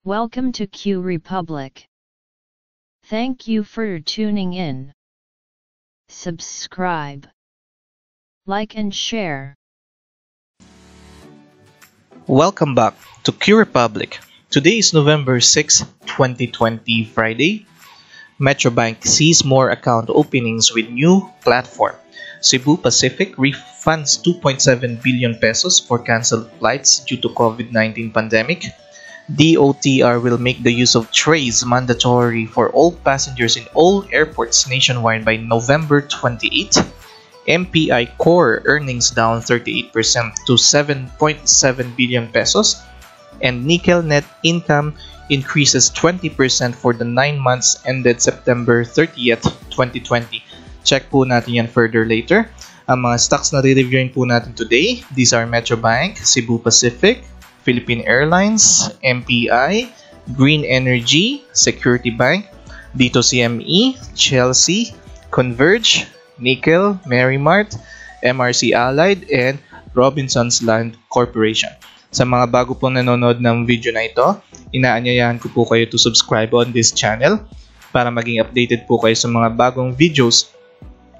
Welcome to Q Republic. Thank you for tuning in. Subscribe, like and share. Welcome back to Q Republic. Today is November 6, 2020, Friday. Metrobank sees more account openings with new platform. Cebu Pacific refunds 2.7 billion pesos for cancelled flights due to COVID-19 pandemic. DOTR will make the use of trays mandatory for all passengers in all airports nationwide by November 28. MPI core earnings down 38% to 7.7 billion pesos. And nickel net income increases 20% for the 9 months ended September 30th, 2020. Check po natin yan further later. Ang mga stocks na re-reviewin po natin today, these are Metrobank, Cebu Pacific, Philippine Airlines, MPI, Green Energy, Security Bank, Dito CME, Chelsea, Converge, Nickel, Merrimart, MRC Allied, and Robinsons Land Corporation. Sa mga bago pong nanonood ng video na ito, inaanyayahan ko po kayo to subscribe on this channel para maging updated po kayo sa mga bagong videos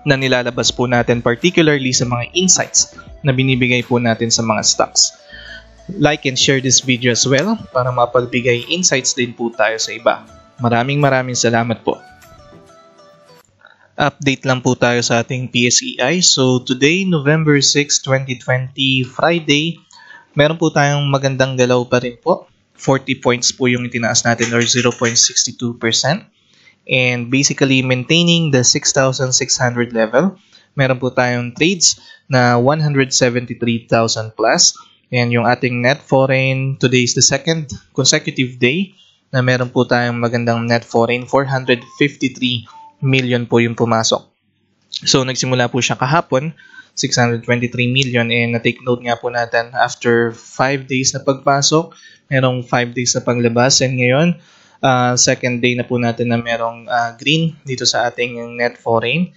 na nilalabas po natin, particularly sa mga insights na binibigay po natin sa mga stocks. Like and share this video as well para mapagbigay insights din po tayo sa iba. Maraming salamat po. Update lang po tayo sa ating PSEI. So today, November 6, 2020, Friday, meron po tayong magandang galaw pa rin po. 40 points po yung itinaas natin or 0.62%. And basically maintaining the 6,600 level. Meron po tayong trades na 173,000 plus. And yung ating net foreign, today is the second consecutive day na meron po tayong magandang net foreign, 453 million po yung pumasok. So nagsimula po siya kahapon, 623 million, and na-take note nga po natin after 5 days na pagpasok, merong 5 days na panglabas, and ngayon, second day na po natin na merong green dito sa ating net foreign.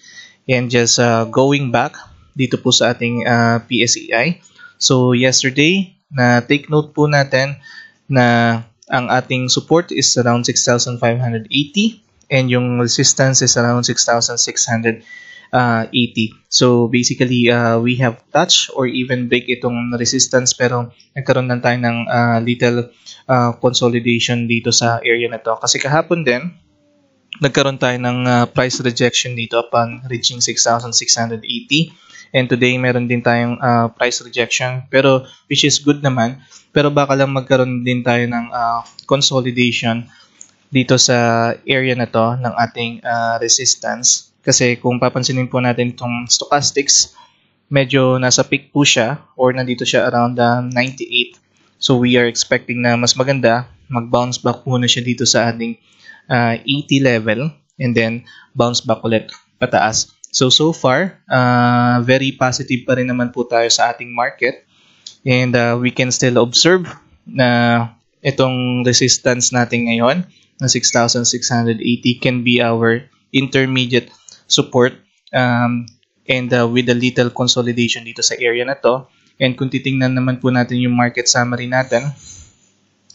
And just going back dito po sa ating PSEI. So yesterday, na take note po natin na ang ating support is around 6,580 and yung resistance is around 6,680. So basically, we have touched or even break itong resistance, pero nagkaroon lang tayo ng little consolidation dito sa area na to. Kasi kahapon din, nagkaroon tayo ng price rejection dito upon reaching 6,680. And today, meron din tayong price rejection, pero which is good naman. Pero baka lang magkaroon din tayo ng consolidation dito sa area na to ng ating resistance. Kasi kung papansinin po natin itong stochastics, medyo nasa peak po siya or nandito siya around 98. So we are expecting na mas maganda, mag-bounce back muna siya dito sa ating 80 level and then bounce back ulit pataas. So far, very positive pa rin naman po tayo sa ating market. And we can still observe na itong resistance natin ngayon na 6,680 can be our intermediate support. And with a little consolidation dito sa area na to. And kung titingnan naman po natin yung market summary natin,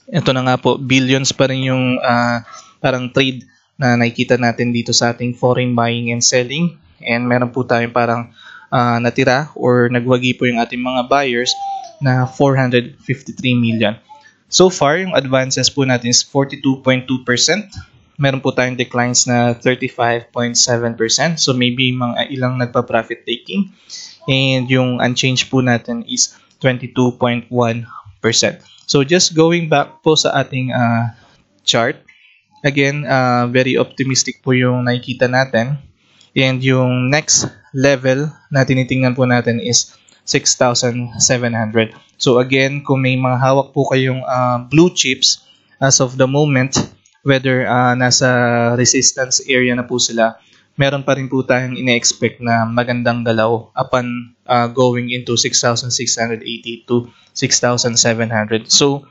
ito na nga po, billions pa rin yung parang trade na nakikita natin dito sa ating foreign buying and selling. And meron po tayong parang natira or nagwagi po yung ating mga buyers na 453 million. So far, yung advances po natin is 42.2%. Meron po tayong declines na 35.7%. So maybe mga ilang nagpa-profit taking. And yung unchanged po natin is 22.1%. So just going back po sa ating chart. Again, very optimistic po yung nakikita natin. And yung next level na tinitingnan po natin is 6,700. So again, kung may mga hawak po kayong blue chips as of the moment, whether nasa resistance area na po sila, meron pa rin po tayong ine-expect na magandang galaw upon going into 6,680 to 6,700. So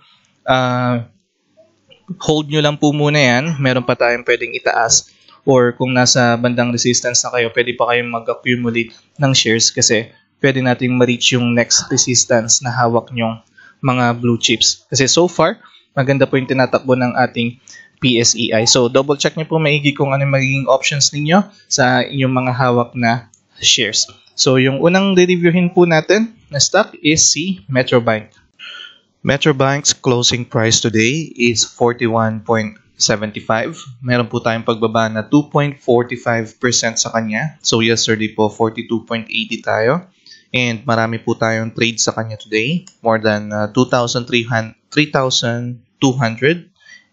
hold nyo lang po muna yan. Meron pa tayong pwedeng itaas. Or kung nasa bandang resistance na kayo, pwede pa kayong mag-accumulate ng shares kasi pwede nating ma-reach yung next resistance na hawak nyong mga blue chips. Kasi so far, maganda po yung tinatakbo ng ating PSEI. So, double check niyo po maigi kung ano yung magiging options ninyo sa inyong mga hawak na shares. So, yung unang re-reviewin po natin na stock is si Metrobank. Metrobank's closing price today is 41.75. Meron po tayong pagbaba na 2.45% sa kanya. So, yesterday po, 42.80 tayo. And marami po tayong trade sa kanya today. More than 3,200.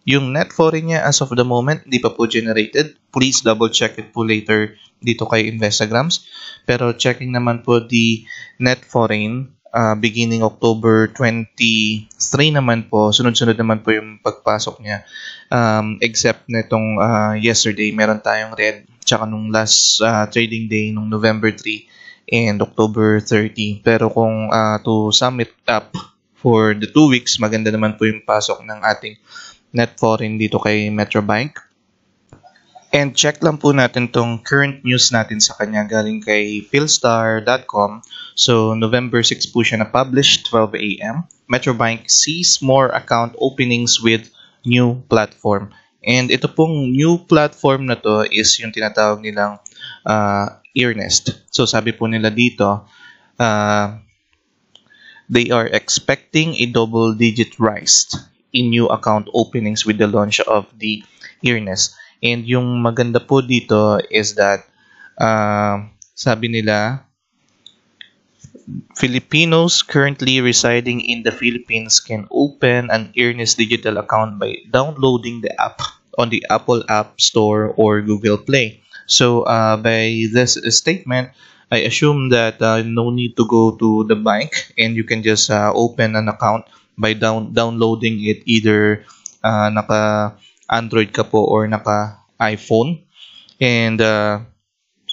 Yung net foreign niya as of the moment, hindi pa po generated. Please double check it po later dito kay Investagrams. Pero checking naman po the net foreign beginning October 23 naman po. Sunod-sunod naman po yung pagpasok niya. Except netong yesterday, meron tayong red. Tsaka nung last trading day nung November 3 and October 30. Pero kung to sum it up for the 2 weeks, maganda naman po yung pasok ng ating net foreign dito kay Metrobank. And check lang po natin tong current news natin sa kanya galing kay philstar.com. So, November 6 po siya na-published, 12 a.m. Metrobank sees more account openings with new platform. And ito pong new platform na to is yung tinatawag nilang Earnest. So, sabi po nila dito, they are expecting a double-digit rise in new account openings with the launch of the Earnest. And yung maganda po dito is that sabi nila, Filipinos currently residing in the Philippines can open an Earnest digital account by downloading the app on the Apple App Store or Google Play. So by this statement, I assume that no need to go to the bank and you can just open an account by downloading it either naka Android ka po or naka iPhone. And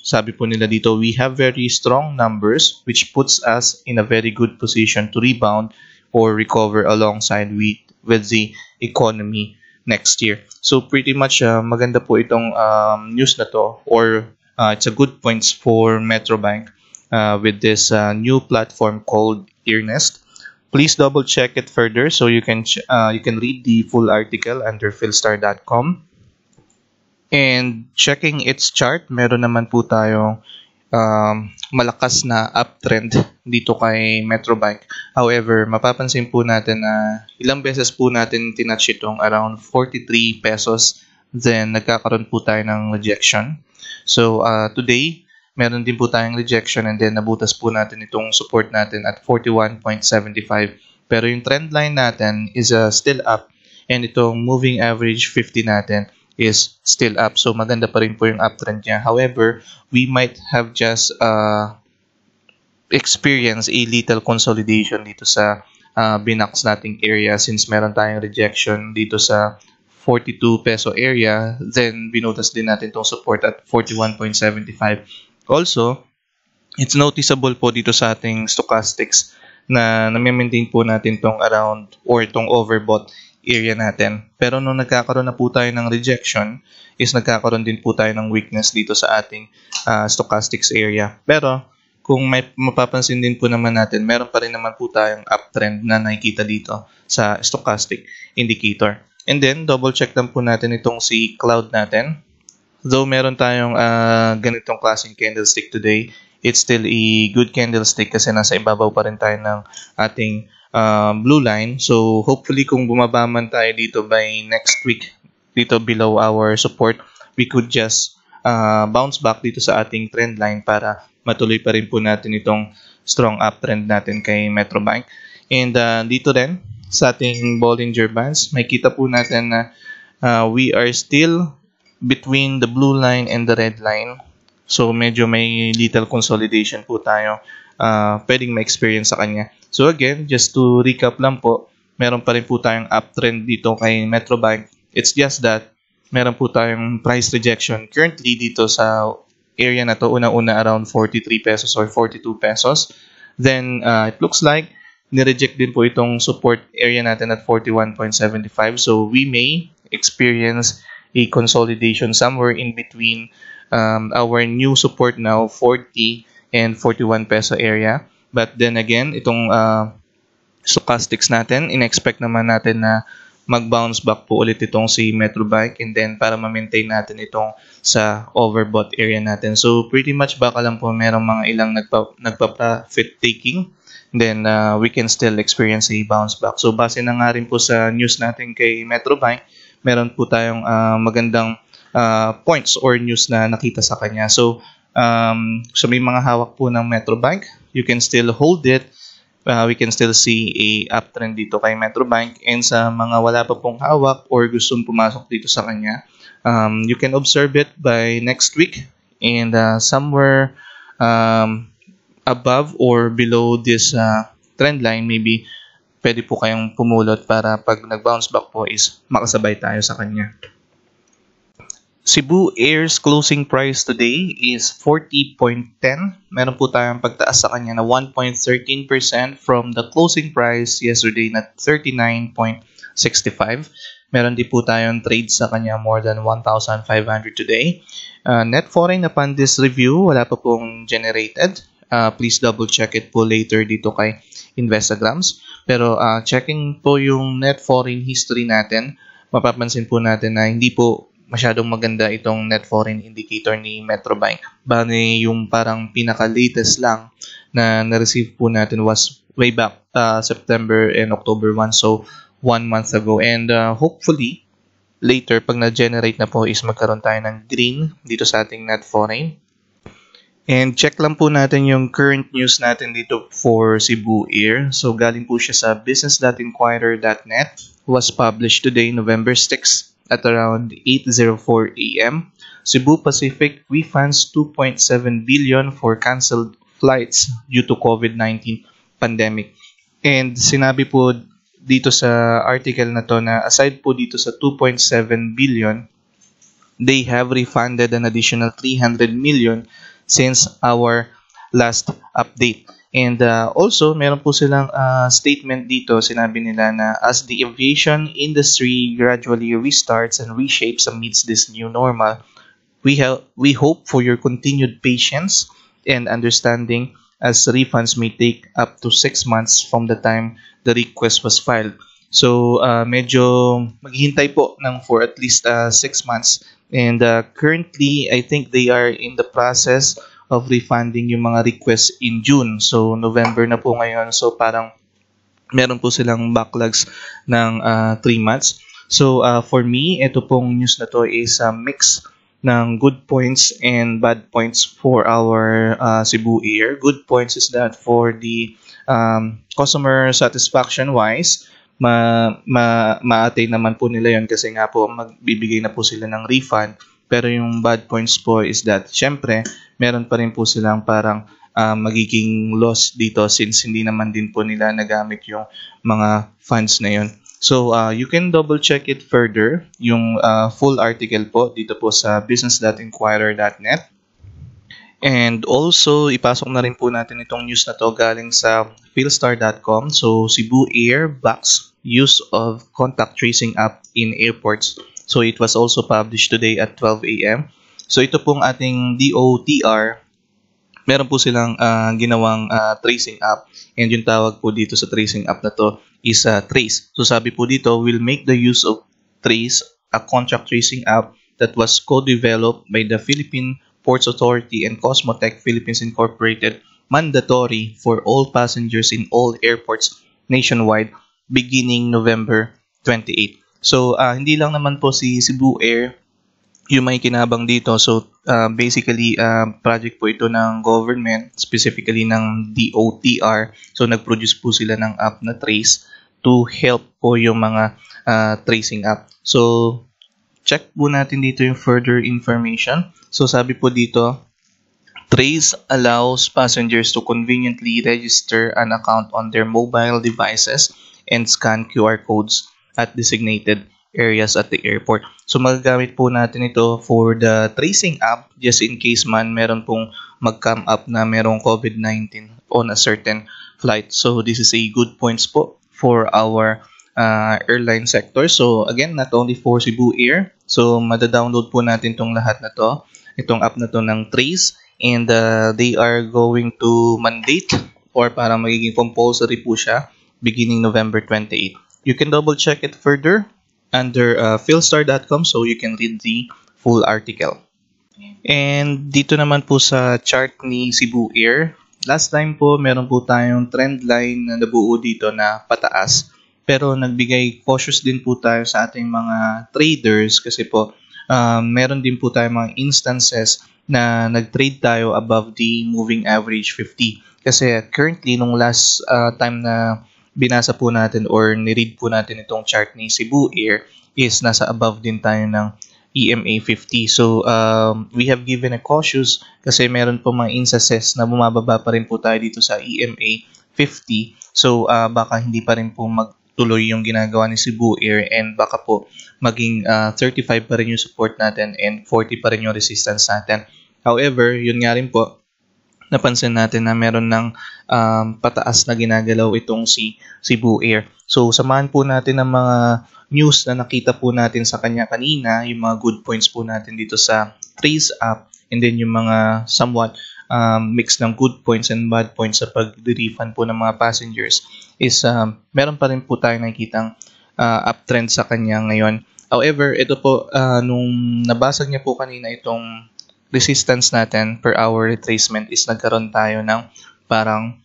sabi po nila dito, we have very strong numbers which puts us in a very good position to rebound or recover alongside with the economy next year. So pretty much maganda po itong news na to, or it's a good points for Metrobank with this new platform called Earnest. Please double check it further so you can read the full article under philstar.com. And checking its chart, meron naman po tayong malakas na uptrend dito kay Metrobank. However, mapapansin po natin na ilang beses po natin tinouch itong around 43 pesos. Then nagkakaroon po tayo ng rejection. So today, meron din po tayong rejection and then nabutas po natin itong support natin at 41.75. Pero yung trend line natin is still up and itong moving average 50 natin is still up. So maganda pa rin po yung uptrend niya. However, we might have just experienced a little consolidation dito sa binax nating area since meron tayong rejection dito sa 42 peso area. Then binutas din natin itong support at 41.75. Also, it's noticeable po dito sa ating stochastics na nami-maintain po natin tong around or itong overbought area natin. Pero nung nagkakaroon na po tayo ng rejection, is nagkakaroon din po tayo ng weakness dito sa ating stochastics area. Pero kung may mapapansin din po naman natin, meron pa rin naman po tayong uptrend na nakikita dito sa stochastic indicator. And then, double check lang po natin itong si cloud natin. Though meron tayong ganitong klaseng candlestick today, it's still a good candlestick kasi nasa ibabaw pa rin tayo ng ating blue line. So hopefully kung bumaba man tayo dito by next week, dito below our support, we could just bounce back dito sa ating trend line para matuloy pa rin po natin itong strong uptrend natin kay Metrobank. And dito rin sa ating Bollinger Bands, may kita po natin na we are still between the blue line and the red line. So medyo may little consolidation po tayo pwedeng ma-experience sa kanya. So again, just to recap lang po, meron pa rin po tayong uptrend dito kay Metrobank. It's just that meron po tayong price rejection currently dito sa area na to, una-una around 43 pesos or 42 pesos. Then it looks like nireject din po itong support area natin at 41.75. So we may experience a consolidation somewhere in between our new support now, 40 and 41 peso area. But then again, itong stochastics natin, in-expect naman natin na mag-bounce back po ulit itong si Metrobank, and then para ma-maintain natin itong sa overbought area natin. So pretty much baka lang po merong mga ilang nagpa-profit taking, then we can still experience a bounce back. So base na nga rin po sa news natin kay Metrobank, meron po tayong magandang points or news na nakita sa kanya. So sa may mga hawak po ng Metrobank, you can still hold it. We can still see a uptrend dito kay Metrobank, and sa mga wala pa pong hawak or gustong pumasok dito sa kanya, you can observe it by next week, and somewhere above or below this trend line, maybe pwede po kayong pumulot para pag nag-bounce back po is makasabay tayo sa kanya. Cebu Air's closing price today is 40.10. Meron po tayong pagtaas sa kanya na 1.13% from the closing price yesterday na 39.65. Meron din po tayong trade sa kanya more than 1,500 today. Net foreign upon this review, wala pa pong generated. Please double check it po later dito kay Investagrams. Pero checking po yung net foreign history natin, mapapansin po natin na hindi po masyadong maganda itong net foreign indicator ni Metrobank. Bali, yung parang pinaka-latest lang na na-receive po natin was way back September and October 1, so 1 month ago. And hopefully, later, pag na-generate na po is magkaroon tayo ng green dito sa ating net foreign. And check lang po natin yung current news natin dito for Cebu Air. So galing po siya sa business.inquirer.net. Was published today, November 6 at around 8:04 a.m. Cebu Pacific refunds 2.7 billion for canceled flights due to COVID-19 pandemic. And sinabi po dito sa article na to na aside po dito sa 2.7 billion, they have refunded an additional 300 million since our last update. And also, meron po silang statement dito, sinabi nila na as the aviation industry gradually restarts and reshapes amidst this new normal, we hope for your continued patience and understanding as refunds may take up to 6 months from the time the request was filed. So, medyo maghihintay po for at least 6 months. And currently, I think they are in the process of refunding yung mga requests in June. So, November na po ngayon. So, parang meron po silang backlogs ng 3 months. So, for me, ito pong news na to is a mix ng good points and bad points for our Cebu Air. Good points is that for the customer satisfaction wise, ma-attain naman po nila yon kasi nga po magbibigay na po sila ng refund. Pero yung bad points po is that syempre meron pa rin po silang parang magiging loss dito since hindi naman din po nila nagamit yung mga funds na yun. So you can double check it further, yung full article po dito po sa business.inquirer.net. And also, ipasok na rin po natin itong news na to galing sa philstar.com. So, Cebu Air backs use of contact tracing app in airports. So, it was also published today at 12 a.m. So, ito pong ating DOTR, meron po silang ginawang tracing app. And yung tawag po dito sa tracing app na to is Trace. So, sabi po dito, will make the use of Trace, a contract tracing app that was co-developed by the Philippine Ports Authority and Cosmotech Philippines Incorporated, mandatory for all passengers in all airports nationwide beginning November 28. So, hindi lang naman po si Cebu Air yung may kinabang dito. So, basically, project po ito ng government, specifically ng DOTR. So, nag-produce po sila ng app na Trace to help po yung mga tracing app. So, check po natin dito yung further information. So, sabi po dito, Trace allows passengers to conveniently register an account on their mobile devices and scan QR codes at designated areas at the airport. So, magagamit po natin ito for the tracing app just in case man meron pong mag-come up na merong COVID-19 on a certain flight. So, this is a good points po for our airline sector. So, again, not only for Cebu Air. So, mada-download po natin itong lahat na to. Itong app na to ng Trace, and they are going to mandate or parang magiging compulsory po siya beginning November 28. you can double check it further under philstar.com so you can read the full article. And dito naman po sa chart ni Cebu Air, last time po meron po tayong trend line na nabuo dito na pataas. Pero nagbigay cautious din po tayo sa ating mga traders kasi po meron din po tayong mga instances na nag-trade tayo above the moving average 50. Kasi currently, nung last time na binasa po natin or niread po natin itong chart ni Cebu Air is nasa above din tayo ng EMA 50. So, we have given a cautious kasi meron po mga instances na bumababa pa rin po tayo dito sa EMA 50. So, baka hindi pa rin po magtuloy yung ginagawa ni Cebu Air and baka po maging 35 pa rin yung support natin and 40 pa rin yung resistance natin. However, yun nga rin po, napansin natin na meron ng pataas na ginagalaw itong si Cebu Air. So, samahan po natin ang mga news na nakita po natin sa kanya kanina, yung mga good points po natin dito sa Trace app, and then yung mga somewhat mix ng good points and bad points sa pag-refund po ng mga passengers is meron pa rin po tayo nakikitang uptrend sa kanya ngayon. However, ito po, nung nabasag niya po kanina itong resistance natin per hour retracement is nagkaroon tayo ng parang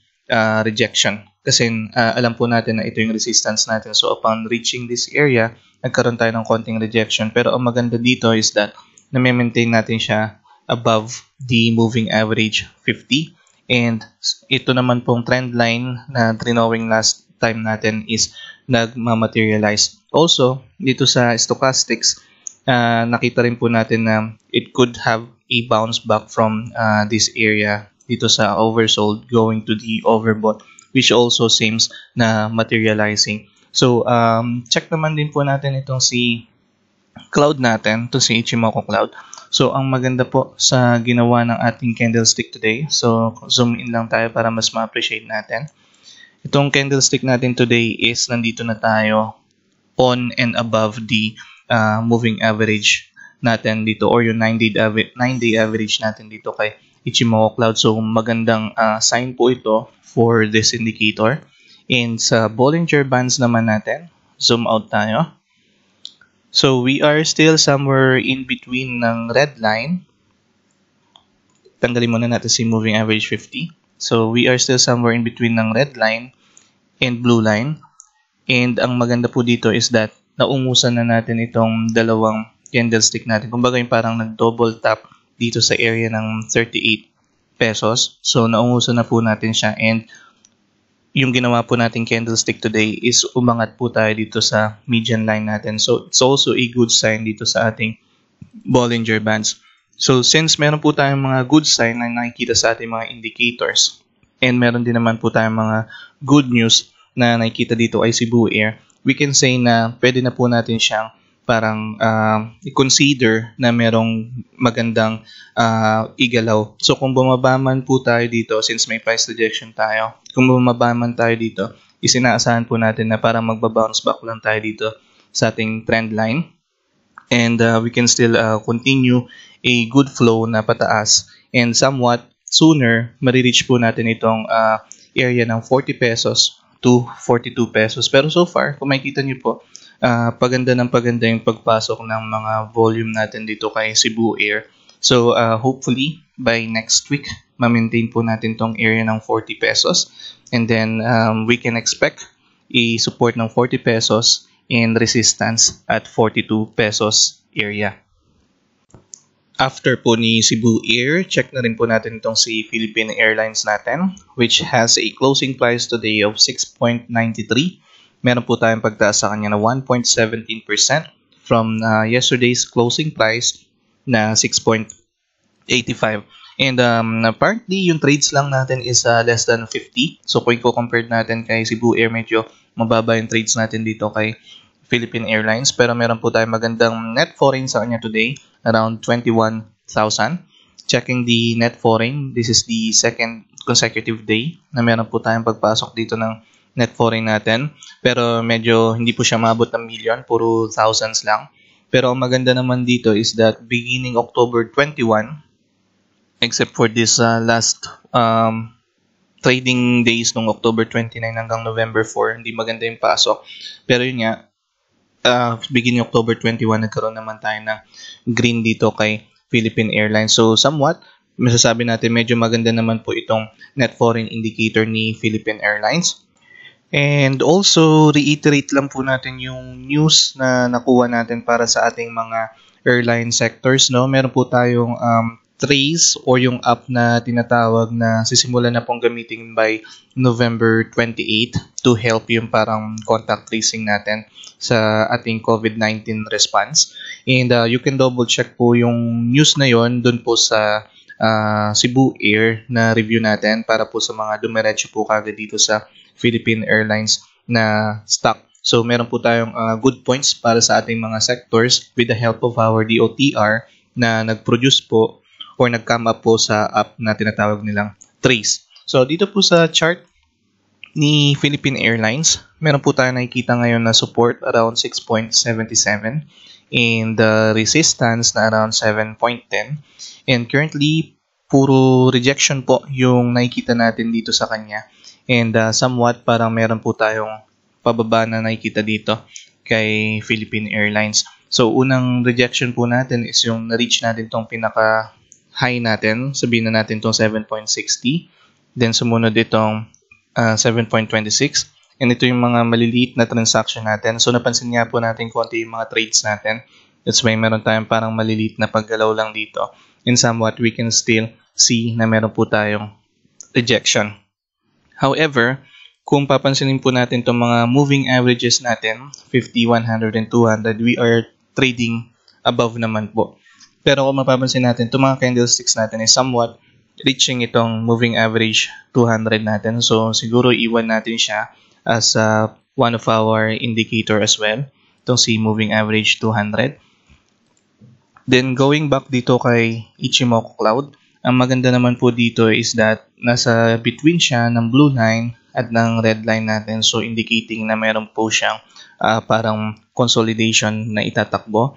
rejection. Kasi alam po natin na ito yung resistance natin. So upon reaching this area, nagkaroon tayo ng konting rejection. Pero ang maganda dito is that na-maintain natin siya above the moving average 50. And ito naman pong trend line na trinowing last time natin is nagmamaterialize. Also, dito sa stochastics, nakita rin po natin na it could have a bounce back from this area dito sa oversold going to the overbought, which also seems na materializing. So, check naman din po natin itong si cloud natin, to si Ichimoku Cloud. So, ang maganda po sa ginawa ng ating candlestick today, so zoom in lang tayo para mas ma-appreciate natin. Itong candlestick natin today is nandito na tayo on and above the moving average natin dito or yung 9-day average natin dito kay Ichimoku Cloud. So, magandang sign po ito for this indicator. And sa Bollinger Bands naman natin, zoom out tayo. So, we are still somewhere in between ng red line. Tanggalin muna natin si moving average 50. So, we are still somewhere in between ng red line and blue line. And ang maganda po dito is that naungusan na natin itong dalawang candlestick natin. Kumbaga yung parang nag-double tap dito sa area ng 38 pesos. So, naungusan na po natin siya. And yung ginawa po nating candlestick today is umangat po tayo dito sa median line natin. So, it's also a good sign dito sa ating Bollinger Bands. So, since meron po tayong mga good sign na nakikita sa ating mga indicators, and meron din naman po tayong mga good news na nakikita dito ay Cebu Air, we can say na pwede na po natin siyang parang i-consider na merong magandang igalaw. So, kung bumaba man po tayo dito, since may price rejection tayo, kung bumaba man tayo dito, isinaasahan po natin na parang magbabounce back lang tayo dito sa ating trend line. And we can still continue a good flow na pataas. And somewhat sooner, marireach po natin itong area ng 40 pesos to 42 pesos. Pero so far, kung makikita nyo po, paganda ng paganda yung pagpasok ng mga volume natin dito kay Cebu Air. So, hopefully, by next week, ma-maintain po natin tong area ng 40 pesos. And then, we can expect a support ng 40 pesos and resistance at 42 pesos area. After po ni Cebu Air, check na rin po natin itong si Philippine Airlines natin, which has a closing price today of 6.93. Meron po tayong pagtaas sa kanya na 1.17% from yesterday's closing price na 6.85. And apparently, yung trades lang natin is less than 50. So, kung i-compare natin kay Cebu Air, medyo mababa yung trades natin dito kay Philippine Airlines. Pero meron po tayong magandang net foreign sa kanya today, around 21,000. Checking the net foreign, this is the second consecutive day na meron po tayong pagpasok dito ng net foreign natin. Pero medyo hindi po siya maabot ng million, puro thousands lang. Pero ang maganda naman dito is that beginning October 21, except for this last trading days nung October 29 hanggang November 4, hindi maganda yung pasok. Pero yun nga, beginning October 21, nagkaroon naman tayo ng green dito kay Philippine Airlines. So somewhat, masasabi natin medyo maganda naman po itong net foreign indicator ni Philippine Airlines. And also, reiterate lang po natin yung news na nakuha natin para sa ating mga airline sectors. No? Meron po tayong trace or yung app na tinatawag na sisimulan na pong gamitin by November 28 to help yung parang contact tracing natin sa ating COVID-19 response. And you can double check po yung news na yon dun po sa Cebu Air na review natin para po sa mga dumiretso po kagad dito sa Philippine Airlines na stock. So meron po tayong good points para sa ating mga sectors with the help of our DOTR na nag-produce po or nag-come up po sa app na tinatawag nilang Trace. So dito po sa chart ni Philippine Airlines, meron po tayo nakikita ngayon na support around 6.77 and the resistance na around 7.10. And currently, puro rejection po yung nakikita natin dito sa kanya. And somewhat parang meron po tayong pababa na nakikita dito kay Philippine Airlines. So unang rejection po natin is yung na-reach natin tong pinaka-high natin. Sabihin na natin tong 7.60. Then sumunod itong 7.26. And ito yung mga maliliit na transaction natin. So napansin nga po natin konti yung mga trades natin. That's why meron tayong parang maliliit na paggalaw lang dito. And somewhat we can still see na meron po tayong rejection. However, kung papansinin po natin itong mga moving averages natin, 50, 100, and 200, we are trading above naman po. Pero kung mapapansin natin, itong mga candlesticks natin is somewhat reaching itong moving average 200 natin. So siguro iwan natin siya as one of our indicator as well. Itong si moving average 200. Then going back dito kay Ichimoku Cloud, ang maganda naman po dito is that nasa between siya ng blue line at ng red line natin. So indicating na meron po siyang parang consolidation na itatakbo.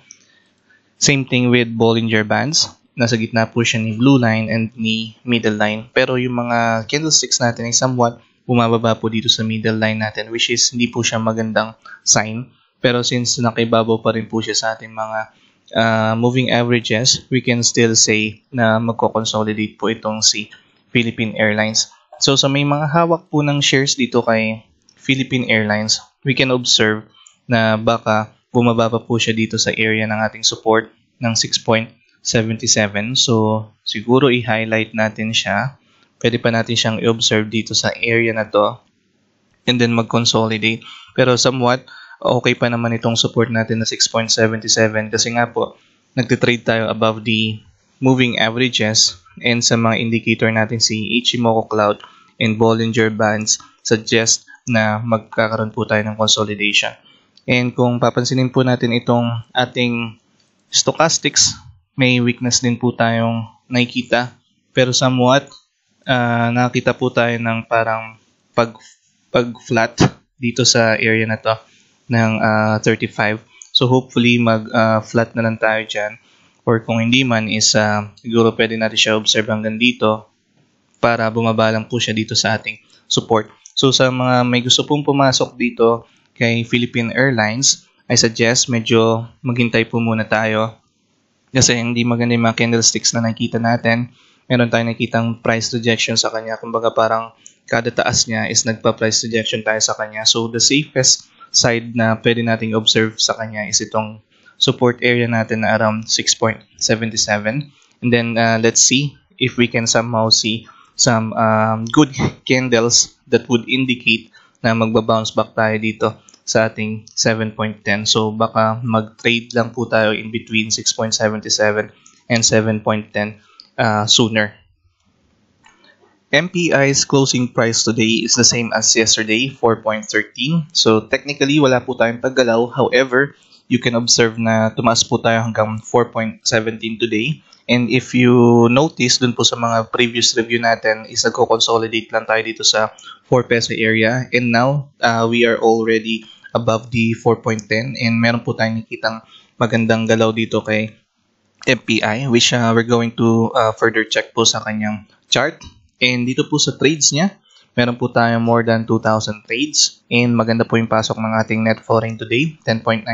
Same thing with Bollinger Bands. Nasa gitna po siya ni blue line and ni middle line. Pero yung mga candlesticks natin ay somewhat bumababa po dito sa middle line natin, which is hindi po siya magandang sign. Pero since nakibabaw pa rin po siya sa ating mga moving averages, we can still say na magko-consolidate po itong si Philippine Airlines. So sa may mga hawak po ng shares dito kay Philippine Airlines, we can observe na baka bumaba pa po siya dito sa area ng ating support ng 6.77. So siguro i-highlight natin siya. Pwede pa natin siyang i-observe dito sa area na to and then mag-consolidate. Pero somewhat okay pa naman itong support natin na 6.77 kasi nga po nagtitrade tayo above the moving averages, and sa mga indicator natin si Ichimoku Cloud and Bollinger Bands suggest na magkakaroon po tayo ng consolidation. And kung papansinin po natin itong ating stochastics, may weakness din po tayong nakikita, pero somewhat nakita po tayo ng parang pag-flat dito sa area na to ng 35. So hopefully mag-flat na lang tayo dyan. Or kung hindi man is siguro pwede natin siya observe hanggang dito para bumaba lang po siya dito sa ating support. So sa mga may gusto pong pumasok dito kay Philippine Airlines, I suggest medyo maghintay po muna tayo kasi hindi maganda yung mga candlesticks na nakikita natin. Meron tayong nakitang price rejection sa kanya. Kumbaga parang kada taas niya is nagpa-price rejection tayo sa kanya. So the safest side na pwede nating observe sa kanya is itong support area natin na around 6.77. And then let's see if we can somehow see some good candles that would indicate na magbabounce back tayo dito sa ating 7.10. So baka mag-trade lang po tayo in between 6.77 and 7.10 sooner. MPI's closing price today is the same as yesterday, 4.13. So technically, wala po tayong paggalaw. However, you can observe na tumaas po tayo hanggang 4.17 today. And if you notice dun po sa mga previous review natin, is nagko-consolidate lang tayo dito sa 4 peso area. And now, we are already above the 4.10. And meron po tayong nakitang magandang galaw dito kay MPI, which we're going to further check po sa kanyang chart. And dito po sa trades niya, Meron po tayo more than 2,000 trades and maganda po yung pasok ng ating net foreign today, 10.97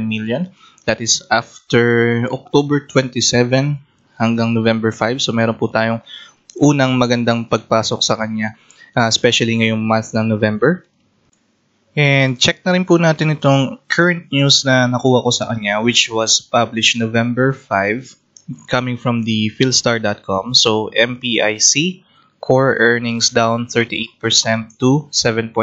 million. That is after October 27 hanggang November 5. So meron po tayong unang magandang pagpasok sa kanya, especially ngayong month ng November. And check na rin po natin itong current news na nakuha ko sa kanya, which was published November 5 coming from the philstar.com. So MPIC core earnings down 38% to 7.7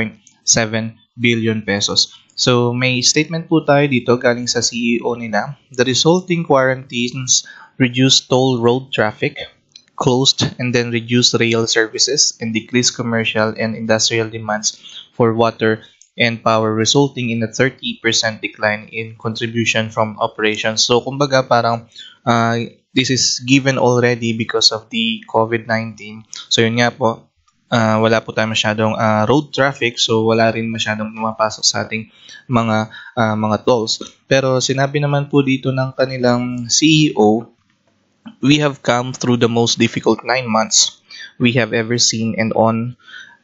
billion pesos. So may statement po tayo dito galing sa CEO nila. The resulting quarantines reduced toll road traffic, closed and then reduced rail services, and decreased commercial and industrial demands for water and power, resulting in a 30% decline in contribution from operations. So kumbaga parang this is given already because of the COVID-19. So yun nga po, wala po tayo masyadong road traffic, so wala rin masyadong pumapasok sa ating mga tolls. Pero sinabi naman po dito ng kanilang CEO, we have come through the most difficult 9 months we have ever seen, and on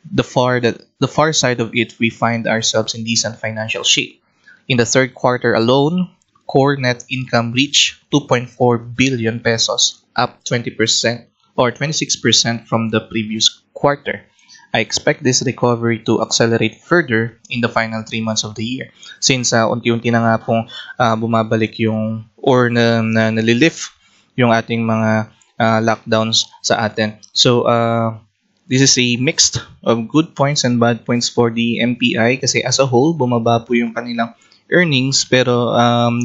the far side of it, we find ourselves in decent financial shape. In the third quarter alone, core net income reached 2.4 billion pesos, up 20% or 26% from the previous quarter. I expect this recovery to accelerate further in the final 3 months of the year, since unti-unti na nga pong bumabalik yung or nalilift yung ating mga lockdowns sa atin. So this is a mixed of good points and bad points for the MPI, kasi as a whole bumaba po yung kanilang earnings, pero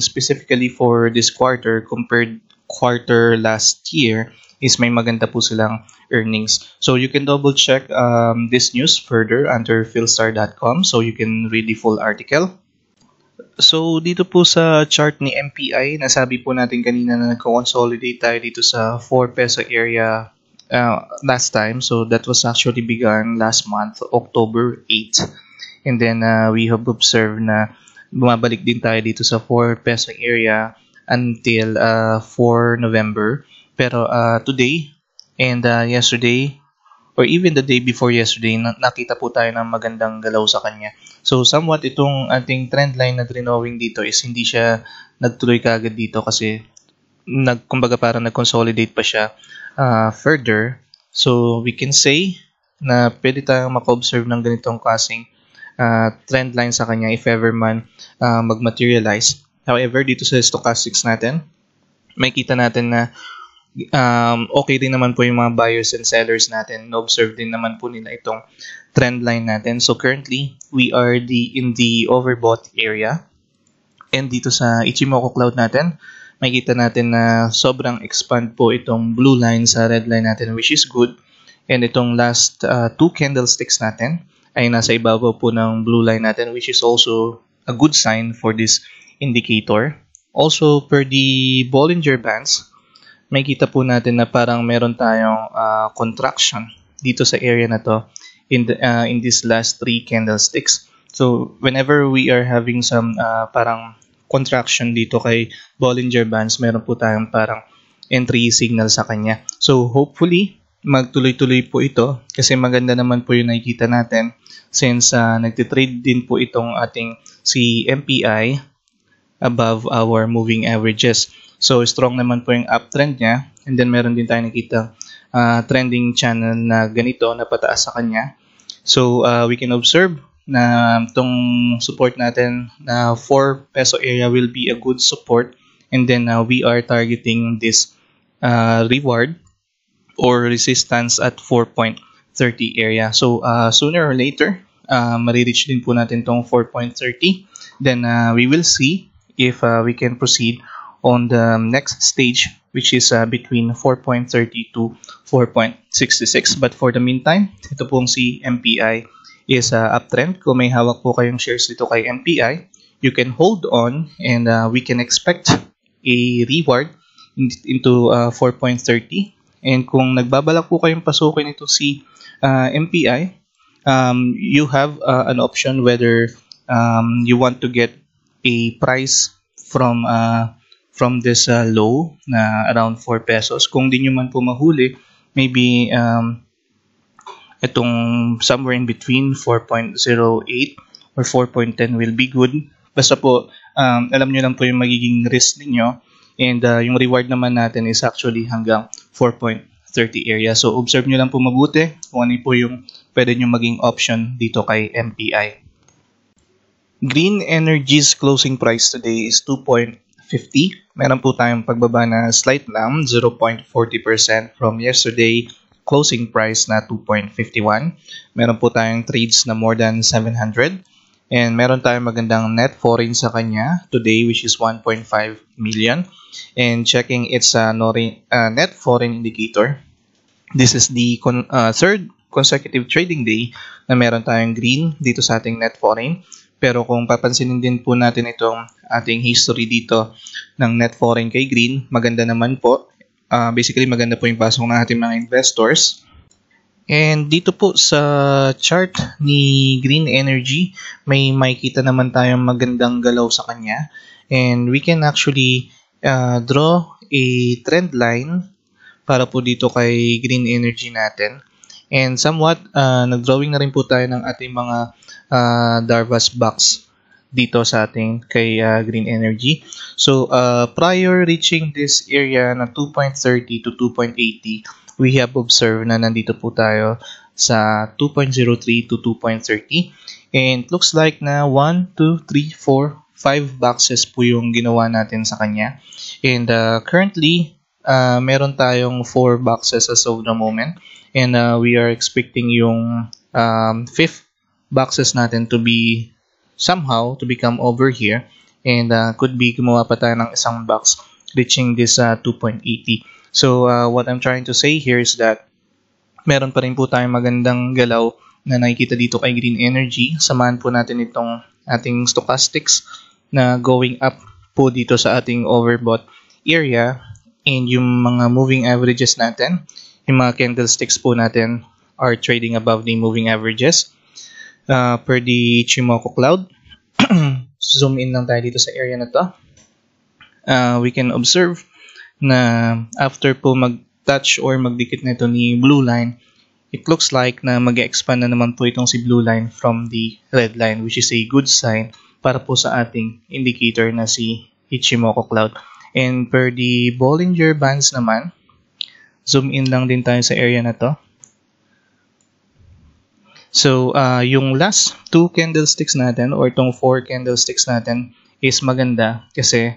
specifically for this quarter compared quarter last year is may maganda po silang earnings. So you can double check this news further under philstar.com so you can read the full article. So dito po sa chart ni MPI, nasabi po natin kanina na nagko-consolidate tayo dito sa 4 peso area last time. So that was actually begun last month, October 8. And then we have observed na bumabalik din tayo dito sa 4 peso area until 4 November. Pero today and yesterday, or even the day before yesterday, nakita po tayo ng magandang galaw sa kanya. So somewhat itong ating trend line na drawing dito is hindi siya nagtuloy kaagad dito kasi kumbaga parang nag-consolidate pa siya further. So we can say na pwede tayong maka-observe ng ganitong klaseng trend line sa kanya if ever man mag-materialize. However, dito sa stochastics natin, may kita natin na okay din naman po yung mga buyers and sellers natin. Na-observe din naman po nila itong trend line natin. So currently, we are in the overbought area. And dito sa Ichimoku Cloud natin, may kita natin na sobrang expand po itong blue line sa red line natin, which is good. And itong last 2 candlesticks natin ay nasa ibabaw po ng blue line natin, which is also a good sign for this indicator. Also, per the Bollinger Bands, may kita po natin na parang meron tayong contraction dito sa area na to in these last 3 candlesticks. So, whenever we are having some parang contraction dito kay Bollinger Bands, meron po tayong parang entry signal sa kanya. So, hopefully, magtuloy-tuloy po ito kasi maganda naman po yung nakikita natin since nagtitrade din po itong ating si MPI above our moving averages. So strong naman po yung uptrend niya, and then meron din tayo nakita trending channel na ganito na pataas sa kanya. So we can observe na itong support natin na 4 peso area will be a good support, and then we are targeting this reward or resistance at 4.30 area. So sooner or later, marireach din po natin tong 4.30. Then we will see if we can proceed on the next stage, which is between 4.30 to 4.66. But for the meantime, ito pong si MPI is uptrend. Kung may hawak po kayong shares dito kay MPI, you can hold on and we can expect a reward into 4.30. And kung nagbabalak po kayong pasukin ito si MPI, you have an option whether you want to get a price from this low na around 4 pesos. Kung di nyo man po mahuli, maybe itong somewhere in between 4.08 or 4.10 will be good. Basta po, alam nyo lang po yung magiging risk ninyo, and yung reward naman natin is actually hanggang 4.30 area. So observe nyo lang po mabuti kung ano po yung pwede nyo maging option dito kay MPI. Green Energy's closing price today is 2.50. Meron po tayong pagbaba na slight lang, 0.40% from yesterday closing price na 2.51. Meron po tayong trades na more than 700. And meron tayong magandang net foreign sa kanya today, which is 1.5 million. And checking its net foreign indicator, this is the third consecutive trading day na meron tayong green dito sa ating net foreign. Pero kung papansinin din po natin itong ating history dito ng net foreign kay green, maganda naman po. Basically, maganda po yung pasok ng ating mga investors. And dito po sa chart ni Green Energy, may makikita naman tayong magandang galaw sa kanya. And we can actually draw a trend line para po dito kay Green Energy natin. And somewhat, nag-drawing na rin po tayo ng ating mga Darvas box dito sa ating kay Green Energy. So, prior reaching this area na 2.30 to 2.80, we have observed na nandito po tayo sa 2.03 to 2.30. And it looks like na 1, 2, 3, 4, 5 boxes po yung ginawa natin sa kanya. And currently, meron tayong 4 boxes as of the moment. And we are expecting yung 5th boxes natin to be somehow to become over here, and could be gumawa pa tayo ng isang box reaching this 2.80. So what I'm trying to say here is that meron pa rin po tayong magandang galaw na nakikita dito kay Green Energy. Samahan po natin itong ating stochastics na going up po dito sa ating overbought area, and yung mga moving averages natin, yung mga candlesticks po natin are trading above the moving averages. Per the Ichimoku cloud. Zoom in lang tayo dito sa area na to. We can observe na after po mag-touch or magdikit nito ni blue line, it looks like na mag-expand na naman po itong si blue line from the red line, which is a good sign para po sa ating indicator na si Ichimoku cloud. And per the Bollinger Bands naman, zoom in lang din tayo sa area na to. So, yung last 2 candlesticks natin or itong 4 candlesticks natin is maganda kasi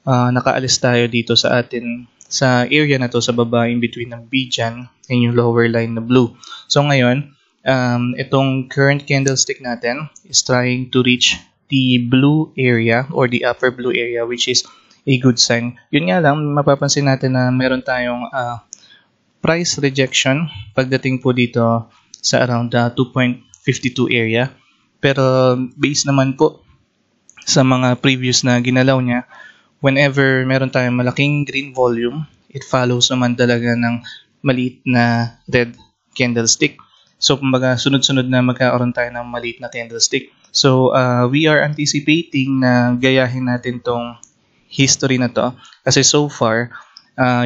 nakaalis tayo dito sa atin sa area na to sa baba in between ng B dyan and yung lower line na blue. So, ngayon, itong current candlestick natin is trying to reach the blue area or the upper blue area, which is a good sign. Yun nga lang, mapapansin natin na meron tayong price rejection pagdating po dito sa around 2.52 area. Pero based naman po sa mga previous na ginalaw niya, whenever meron tayong malaking green volume, it follows naman talaga ng maliit na red candlestick. So kumbaga sunod-sunod na magkakaroon tayo ng maliit na candlestick. So we are anticipating na gayahin natin tong history na to kasi so far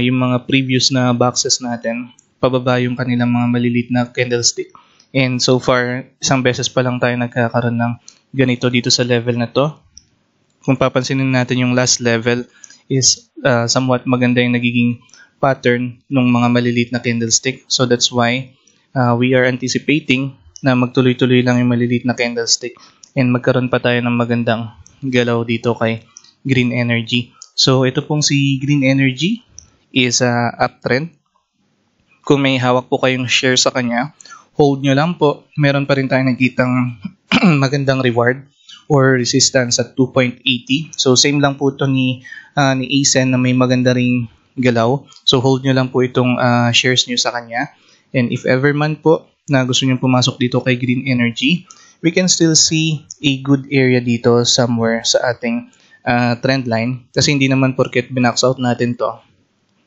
yung mga previous na boxes natin, pababa yung kanilang mga maliliit na candlestick. And so far, isang beses pa lang tayo nagkakaroon ng ganito dito sa level na to. Kung papansinin natin yung last level is somewhat maganda yung nagiging pattern ng mga maliliit na candlestick. So that's why we are anticipating na magtuloy-tuloy lang yung maliliit na candlestick and magkaroon pa tayo ng magandang galaw dito kay Green Energy. So ito pong si Green Energy is uptrend. Kung may hawak po kayong share sa kanya, hold nyo lang po. Meron pa rin tayong nakitang magandang reward or resistance at 2.80. So same lang po ito ni Asen na may maganda ring galaw. So hold nyo lang po itong shares nyo sa kanya. And if ever man po na gusto nyo pumasok dito kay Green Energy, we can still see a good area dito somewhere sa ating trend line. Kasi hindi naman porket binax out natin to,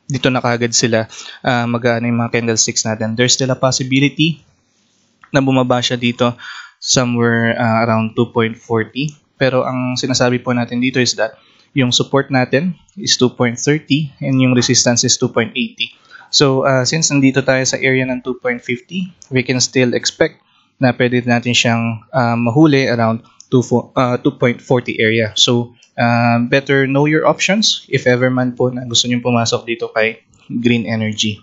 dito na kagad sila mag-aano yung mga candlesticks natin. There's still a possibility na bumaba siya dito somewhere around 2.40. Pero ang sinasabi po natin dito is that yung support natin is 2.30 and yung resistance is 2.80. So since nandito tayo sa area ng 2.50, we can still expect na pwede natin siyang mahuli around 2.40 area. So better know your options if ever man po na gusto nyo pumasok dito kay Green Energy.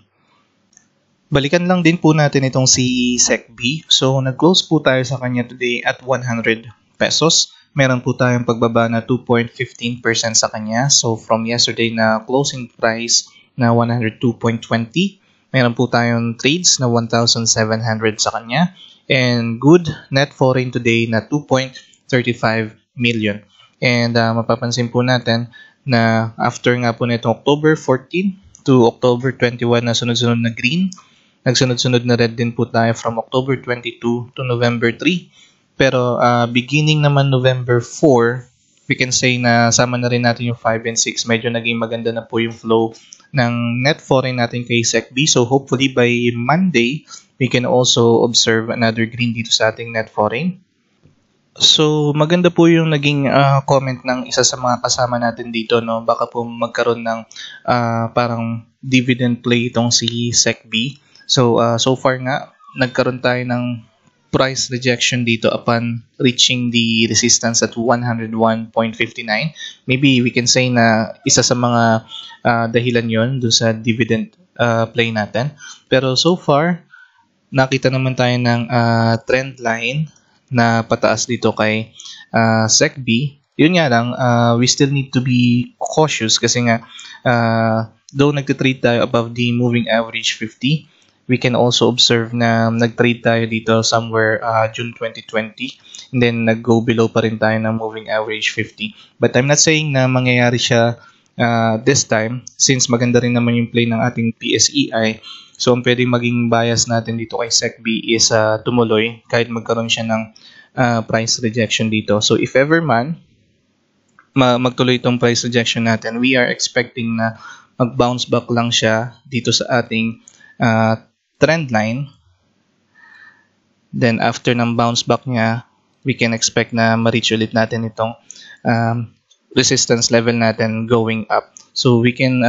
Balikan lang din po natin itong si SECB. So nag-close po tayo sa kanya today at 100 pesos. Meron po tayong pagbaba na 2.15% sa kanya. So from yesterday na closing price na 102.20, meron po tayong trades na 1,700 sa kanya. And good net foreign today na 2.35 million. And mapapansin po natin na after nga po nitong October 14 to October 21 na sunod-sunod na green, nagsunod-sunod na red din po tayo from October 22 to November 3. Pero beginning naman November 4, we can say na sama na rin natin yung 5 and 6. Medyo naging maganda na po yung flow ng net foreign natin kay SECB. So hopefully by Monday, we can also observe another green dito sa ating net foreign. So maganda po yung naging comment ng isa sa mga kasama natin dito, no? Baka po magkaroon ng parang dividend play itong si SECB. So so far nga nagkaroon tayo ng price rejection dito upon reaching the resistance at 101.59. Maybe we can say na isa sa mga dahilan yon dun sa dividend play natin. Pero so far, nakita naman tayo ng trend line na pataas dito kay SECB. Yun nga lang, we still need to be cautious kasi nga though nagtitrade tayo above the moving average 50, we can also observe na nag-trade tayo dito somewhere June 2020 and then nag-go below pa rin tayo ng moving average 50. But I'm not saying na mangyayari siya this time since maganda rin naman yung play ng ating PSEI. So ang pwedeng maging bias natin dito kay SECB is tumuloy kahit magkaroon siya ng price rejection dito. So if ever man magtuloy itong price rejection natin, we are expecting na mag-bounce back lang siya dito sa ating trend line. Then after ng bounce back niya, we can expect na ma-reach ulit natin itong resistance level natin going up. So we can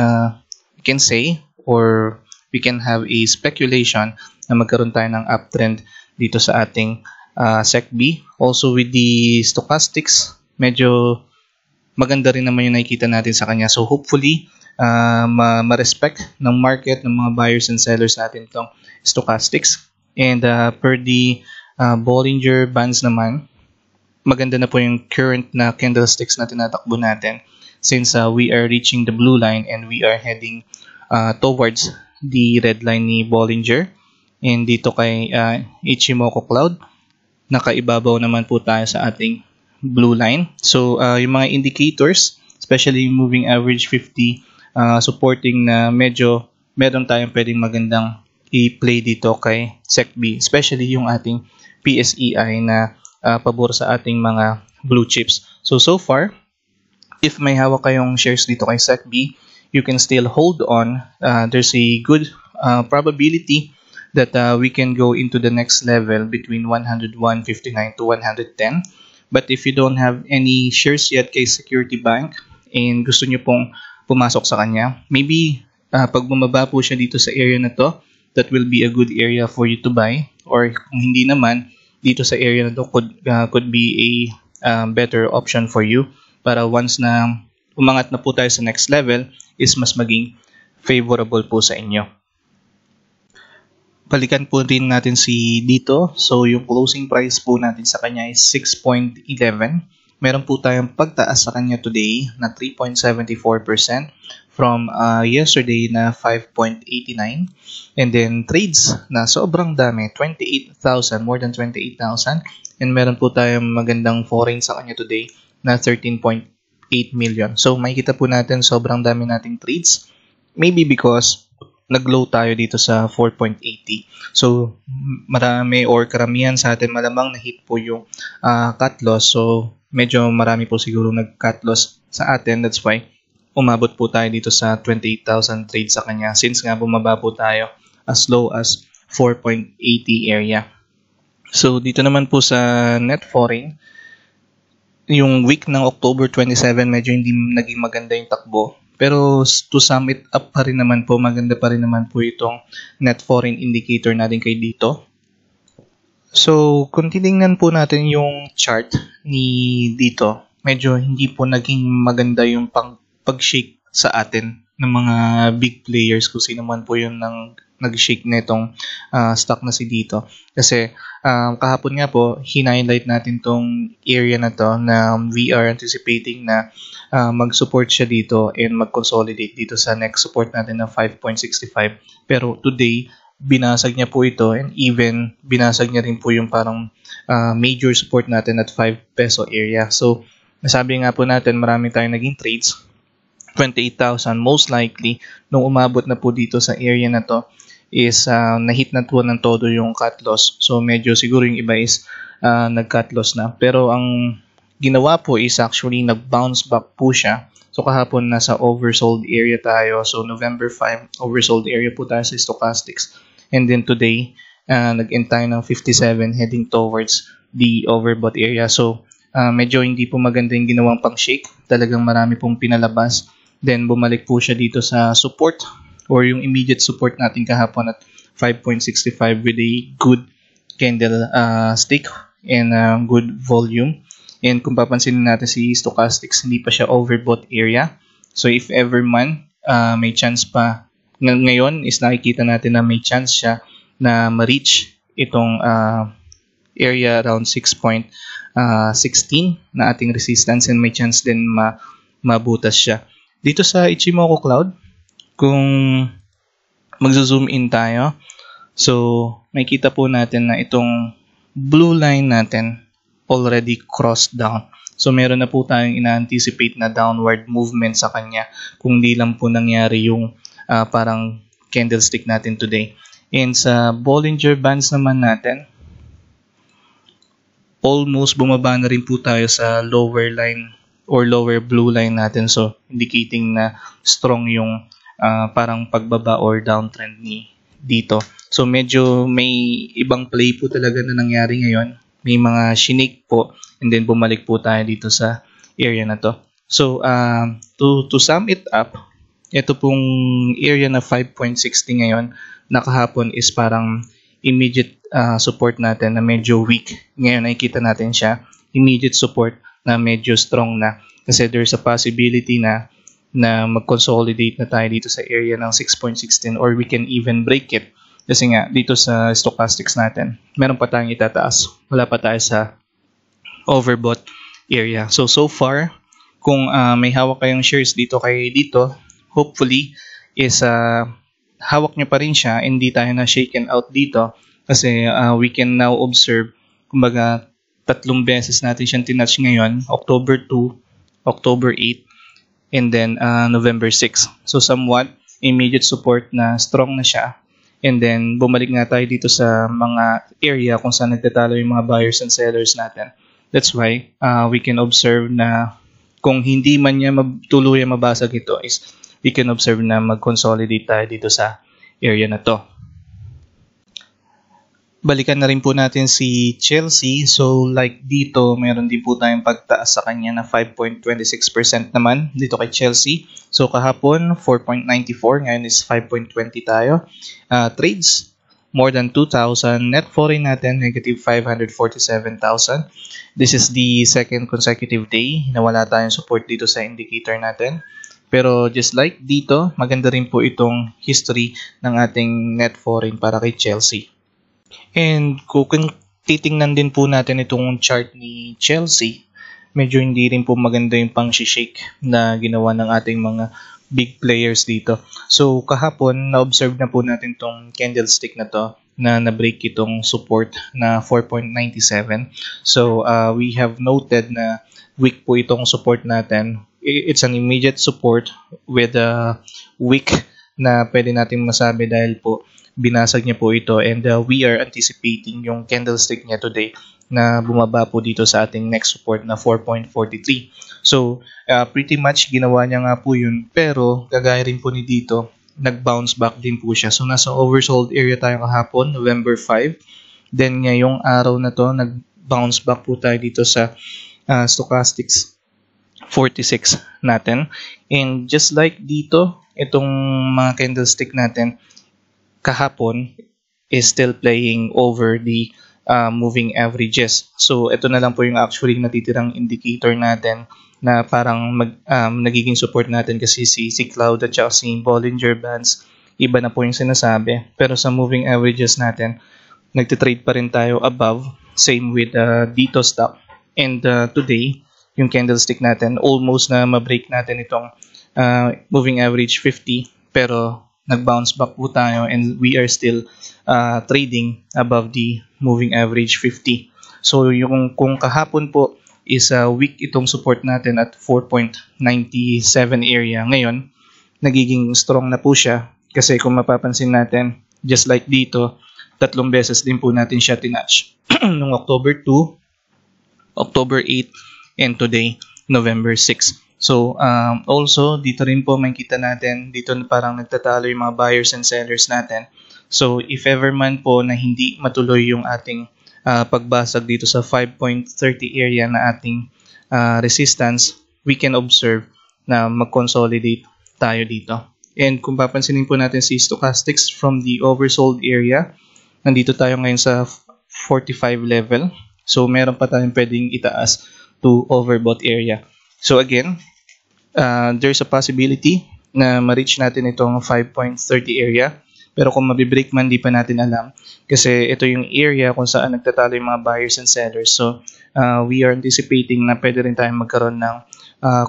say or we can have a speculation na magkaroon tayo ng uptrend dito sa ating SECB. Also with the stochastics, medyo maganda rin naman yung nakikita natin sa kanya. So hopefully ma-respect ng market, ng mga buyers and sellers natin itong stochastics. And per the Bollinger Bands naman, maganda na po yung current na candlesticks na tinatakbo natin since we are reaching the blue line and we are heading towards the red line ni Bollinger. And dito kay Ichimoku Cloud, nakaibabaw naman po tayo sa ating blue line. So yung mga indicators, especially moving average 50, supporting na medyo meron tayong pwedeng magandang i-play dito kay SECB, especially yung ating PSEI na pabor sa ating mga blue chips. So far, if may hawak kayong shares dito kay SECB, you can still hold on. There's a good probability that we can go into the next level between 101.59 to 110. But if you don't have any shares yet kay Security Bank and gusto nyo pong pumasok sa kanya, maybe pag bumaba po siya dito sa area na to, that will be a good area for you to buy. Or kung hindi naman, dito sa area na to could be a better option for you para once na umangat na po tayo sa next level is mas maging favorable po sa inyo. Balikan po rin natin si dito. So yung closing price po natin sa kanya is 6.11. Meron po tayong pagtaas sa kanya today na 3.74% from yesterday na 5.89. And then trades na sobrang dami, 28,000, more than 28,000. And meron po tayong magandang foreign sa kanya today na 13.8 million. So makikita po natin sobrang dami nating trades. Maybe because nag-low tayo dito sa 4.80. So marami or karamihan sa atin malamang na-hit po yung cut loss. So medyo marami po siguro nag-cut loss sa atin. That's why umabot po tayo dito sa 28,000 trades sa kanya since nga bumaba po tayo as low as 4.80 area. So dito naman po sa net foreign, yung week ng October 27 medyo hindi naging maganda yung takbo. Pero to sum it up pa rin naman po, maganda pa rin naman po itong net foreign indicator natin kay dito. So, kung titingnan po natin yung chart ni dito, medyo hindi po naging maganda yung pag-shake sa atin ng mga big players kung sino man po yung nag-shake na itong stock na si dito. Kasi kahapon nga po, hinighlight natin tong area na to na we are anticipating na mag-support siya dito and mag-consolidate dito sa next support natin na 5.65. Pero today, binasag niya po ito and even binasag niya rin po yung parang major support natin at 5 peso area. So, nasabi nga po natin marami tayong naging trades. 28,000 most likely nung umabot na po dito sa area na to is na-hit na po ng todo yung cut loss. So, medyo siguro yung iba is nag-cut loss na. Pero ang ginawa po is actually nag-bounce back po siya. So, kahapon nasa oversold area tayo. So, November 5, oversold area po tayo sa stochastics. And then today, nag-end tayo ng 57 heading towards the overbought area. So, medyo hindi po maganda yung ginawang pang-shake. Talagang marami pong pinalabas. Then, bumalik po siya dito sa support or yung immediate support natin kahapon at 5.65 with a good candle stick and good volume. And kung papansinin natin si stochastics, hindi pa siya overbought area. So, if ever man, may chance pa. Ngayon is nakikita natin na may chance siya na ma-reach itong area around 6.16 na ating resistance and may chance din mabutas siya. Dito sa Ichimoku Cloud, kung magzo-zoom in tayo, so makikita po natin na itong blue line natin already crossed down. So meron na po tayong ina-anticipate na downward movement sa kanya kung di lang po nangyari yung parang candlestick natin today. And sa Bollinger Bands naman natin, almost bumaba na rin po tayo sa lower line or lower blue line natin. So, indicating na strong yung parang pagbaba or downtrend ni dito. So, medyo may ibang play po talaga na nangyari ngayon. May mga shinik po and then bumalik po tayo dito sa area na to. So, to sum it up, ito pong area na 5.60 ngayon, nakahapon is parang immediate support natin na medyo weak. Ngayon nakikita natin siya, immediate support na medyo strong na. Kasi there's a possibility na mag-consolidate na tayo dito sa area ng 6.16 or we can even break it. Kasi nga, dito sa stochastics natin, meron pa tayong itataas. Wala pa tayo sa overbought area. So far, kung may hawak kayong shares dito hopefully is hawak nyo pa rin siya, hindi tayo na shaken out dito kasi we can now observe, kumbaga 3 beses natin siyang tinouch ngayon, October 2, October 8, and then November 6. So somewhat immediate support na strong na siya, and then bumalik nga tayo dito sa mga area kung saan nagtatalo yung mga buyers and sellers natin. That's why we can observe na kung hindi man niya tuluyan mabasag ito is we can observe na mag-consolidate tayo dito sa area na to. Balikan na rin po natin si Chelsea. So like dito, meron din po tayong pagtaas sa kanya na 5.26% naman dito kay Chelsea. So kahapon, 4.94. Ngayon is 5.20 tayo. Trades, more than 2,000. Net foreign natin, negative 547,000. This is the second consecutive day na wala tayong support dito sa indicator natin. Pero just like dito, maganda rin po itong history ng ating net foreign para kay Chelsea. And kung titingnan din po natin itong chart ni Chelsea, medyo hindi rin po maganda yung pang-shake na ginawa ng ating mga big players dito. So kahapon, na-observe na po natin itong candlestick na to na na-break itong support na 4.97. So we have noted na weak po itong support natin. It's an immediate support with a weak na pwede natin masabi dahil po binasag niya po ito, and we are anticipating yung candlestick niya today na bumaba po dito sa ating next support na 4.43. So pretty much ginawa niya nga po yun, pero kagaya rin po ni dito, nag-bounce back din po siya. So nasa oversold area tayo kahapon, November 5. Then ngayong araw na to, nag-bounce back po tayo dito sa stochastics 46 natin. And just like dito, itong mga candlestick natin kahapon is still playing over the moving averages. So ito na lang po yung actually natitirang indicator natin na parang nagiging support natin kasi si Cloud at saka si Bollinger Bands, iba na po yung sinasabi. Pero sa moving averages natin, nagtitrade pa rin tayo above. Same with dito stock. And today, yung candlestick natin, almost na ma-break natin itong moving average 50. Pero nag-bounce back po tayo and we are still trading above the moving average 50. So kung kahapon po is weak itong support natin at 4.97 area, ngayon nagiging strong na po siya kasi kung mapapansin natin, just like dito, 3 beses din po natin siya tinatch. Noong October 2, October 8, and today, November 6. So, also, dito rin po makikita natin, dito parang nagtatalo yung mga buyers and sellers natin. So, if ever man po na hindi matuloy yung ating pagbasag dito sa 5.30 area na ating resistance, we can observe na mag-consolidate tayo dito. And kung papansinin po natin si stochastics from the oversold area, nandito tayo ngayon sa 45 level. So, meron pa tayong pwedeng itaas to overbought area. So again, there's a possibility na ma-reach natin itong 5.30 area. Pero kung mabibreak man, di pa natin alam. Kasi ito yung area kung saan nagtatalo yung mga buyers and sellers. So we are anticipating na pwede rin tayong magkaroon ng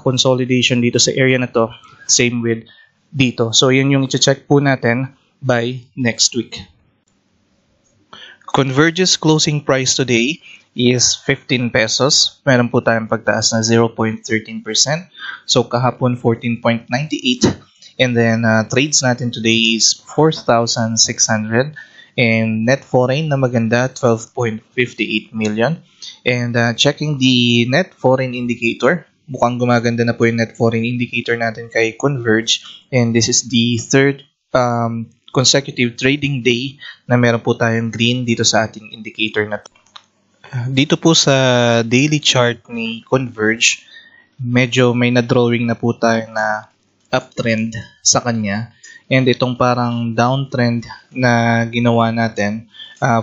consolidation dito sa area na to. Same with dito. So yun yung i-check po natin by next week. Converge's closing price today is 15 pesos. Meron po tayong pagtaas na 0.13%. So kahapon 14.98. And then trades natin today is 4,600. And net foreign na maganda, 12.58 million. And checking the net foreign indicator, mukhang gumaganda na po yung net foreign indicator natin kay Converge. And this is the third consecutive trading day na meron po tayong green dito sa ating indicator na to. Dito po sa daily chart ni Converge, medyo may na-drawing na po tayo na uptrend sa kanya. And itong parang downtrend na ginawa natin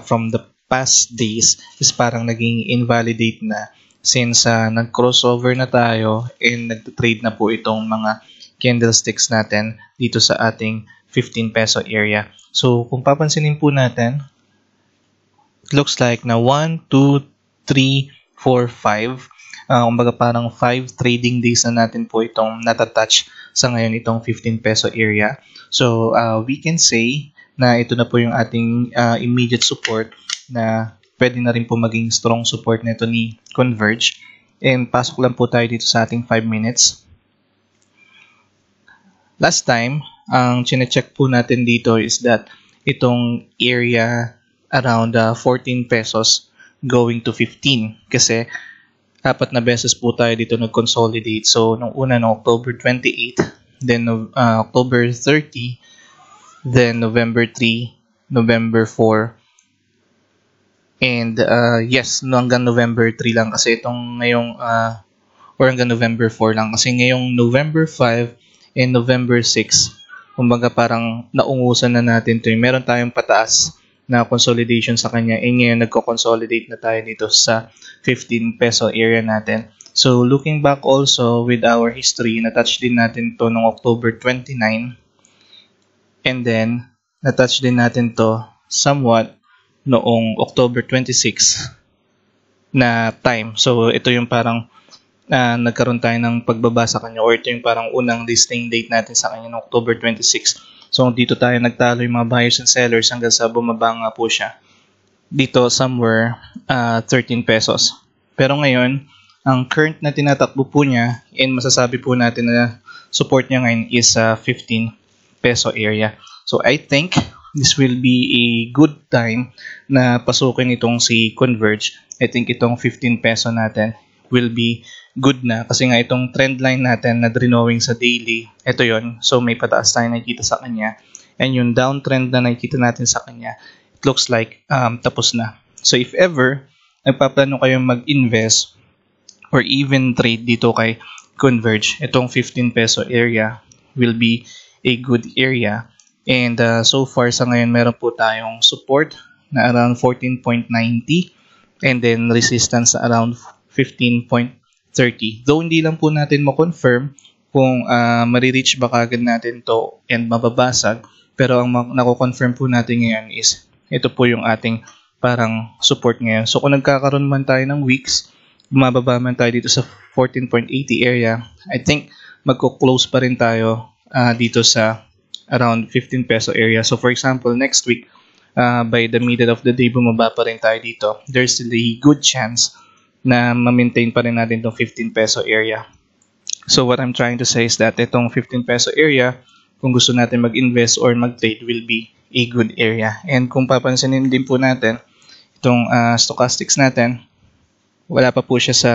from the past days is parang naging invalidate na since nag-crossover na tayo and nag-trade na po itong mga candlesticks natin dito sa ating 15 peso area. So kung papansinin po natin, it looks like na 1, 2, 3, 4, 5. Kumbaga parang 5 trading days na natin po itong natatouch sa ngayon itong 15 peso area. So we can say na ito na po yung ating immediate support na pwede na rin po maging strong support nito ni Converge. And pasok lang po tayo dito sa ating 5 minutes. Last time, ang chine-check po natin dito is that itong area around 14 pesos going to 15 kasi 4 na beses po tayo dito nag-consolidate. So, nung una no October 28, then October 30, then November 3, November 4, and yes, no, hanggang November 3 lang kasi itong ngayong or hanggang November 4 lang kasi ngayong November 5 and November 6, kumbaga parang naungusan na natin ito. Meron tayong pataas na consolidation sa kanya. And ngayon nagko-consolidate na tayo dito sa 15 peso area natin. So looking back also with our history, na-touch din natin to noong October 29. And then, na-touch din natin to somewhat noong October 26 na time. So ito yung parang nagkaroon tayo ng pagbaba sa kanya or ito yung parang unang listing date natin sa kanya noong October 26. So dito tayo nagtalo yung mga buyers and sellers hanggang sa bumaba nga po siya dito somewhere 13 pesos. Pero ngayon, ang current na tinatakbo po niya and masasabi po natin na support niya ngayon is 15 peso area. So I think this will be a good time na pasukin itong si Converge. I think itong 15 peso natin will be good na kasi nga itong trend line natin na drawing sa daily, ito yon. So may pataas tayo nakikita sa kanya and yung downtrend na nakikita natin sa kanya, it looks like tapos na. So if ever nagpaplano kayo mag-invest or even trade dito kay converge. Itong 15 peso area will be a good area. And so far sa ngayon, meron po tayong support na around 14.90 and then resistance na around 15.30. Though hindi lang po natin ma-confirm kung marireach ba kagad natin to and mababasag, pero ang nako-confirm po natin ngayon is ito po yung ating parang support ngayon. So kung nagkakaroon man tayo ng weeks, bumababa man tayo dito sa 14.80 area, I think magko-close pa rin tayo dito sa around 15 peso area. So for example, next week, by the middle of the day, bumaba pa rin tayo dito. There's still a good chance na ma-maintain pa rin natin itong 15 peso area. So what I'm trying to say is that itong 15 peso area, kung gusto natin mag-invest or mag-trade, will be a good area. And kung papansinin din po natin, itong stochastics natin, wala pa po siya sa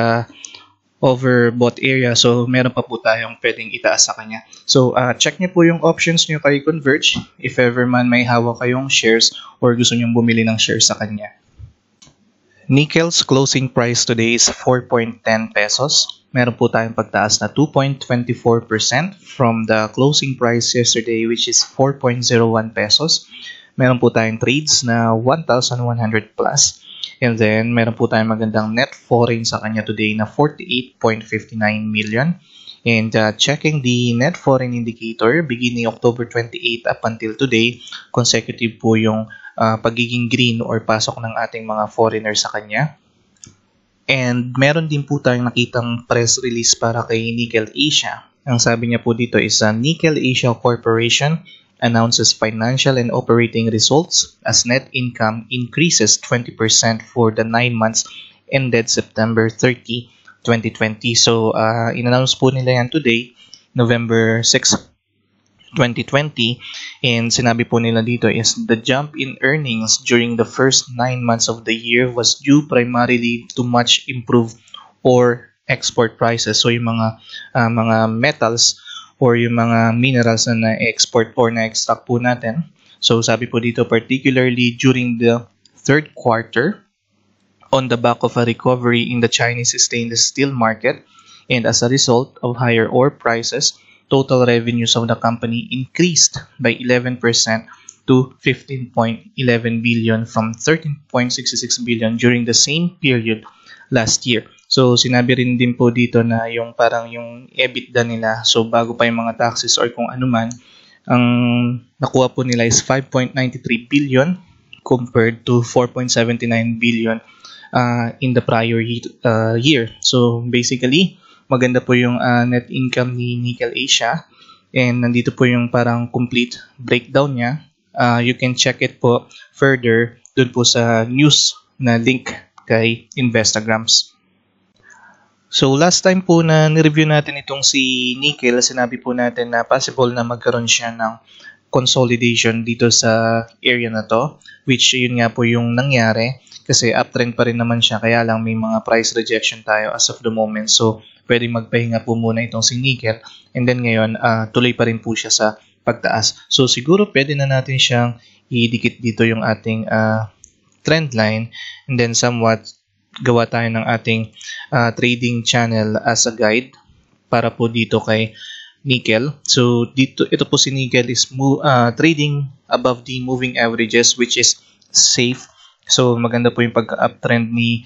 overbought area, so meron pa po tayong pwedeng itaas sa kanya. So check niyo po yung options niyo kay Converge if ever man may hawak kayong shares or gusto niyo bumili ng shares sa kanya. Nickel's closing price today is 4.10 pesos. Meron po tayong pagtaas na 2.24% from the closing price yesterday, which is 4.01 pesos. Meron po tayong trades na 1,100 plus. And then, meron po tayong magandang net foreign sa kanya today na 48.59 million. And checking the net foreign indicator, beginning October 28 up until today, consecutive po yung pagiging green or pasok ng ating mga foreigner sa kanya. And meron din po tayong nakitang press release para kay Nickel Asia. Ang sabi niya po dito is Nickel Asia Corporation announces financial and operating results as net income increases 20% for the 9 months ended September 30, 2020. So, in-announce po nila yan today, November 6, 2020. And sinabi po nila dito is the jump in earnings during the first 9 months of the year was due primarily to much improved ore export prices. So, yung mga metals or yung mga minerals na na-export or na-extract po natin. So sabi po dito, particularly during the third quarter, on the back of a recovery in the Chinese stainless steel market, and as a result of higher ore prices, total revenues of the company increased by 11% to 15.11 billion from 13.66 billion during the same period last year. So, sinabi rin din po dito na yung parang yung EBITDA nila, so bago pa yung mga taxes or kung ano man, ang nakuha po nila is 5.93 billion compared to 4.79 billion in the prior year. So, basically, maganda po yung net income ni Nickel Asia and nandito po yung parang complete breakdown niya. You can check it po further dun po sa news na link kay Investagrams. So last time po na nireview natin itong si Nickel, sinabi po natin na possible na magkaroon siya ng consolidation dito sa area na to, which yun nga po yung nangyari kasi uptrend pa rin naman siya, kaya lang may mga price rejection tayo as of the moment. So pwedeng magpahinga po muna itong si Nickel and then ngayon tuloy pa rin po siya sa pagtaas. So siguro pwede na natin siyang idikit dito yung ating trend line and then somewhat gawa tayo ng ating trading channel as a guide para po dito kay Nickel. So dito, ito po si Nickel is trading above the moving averages, which is safe. So maganda po yung pagka-uptrend ni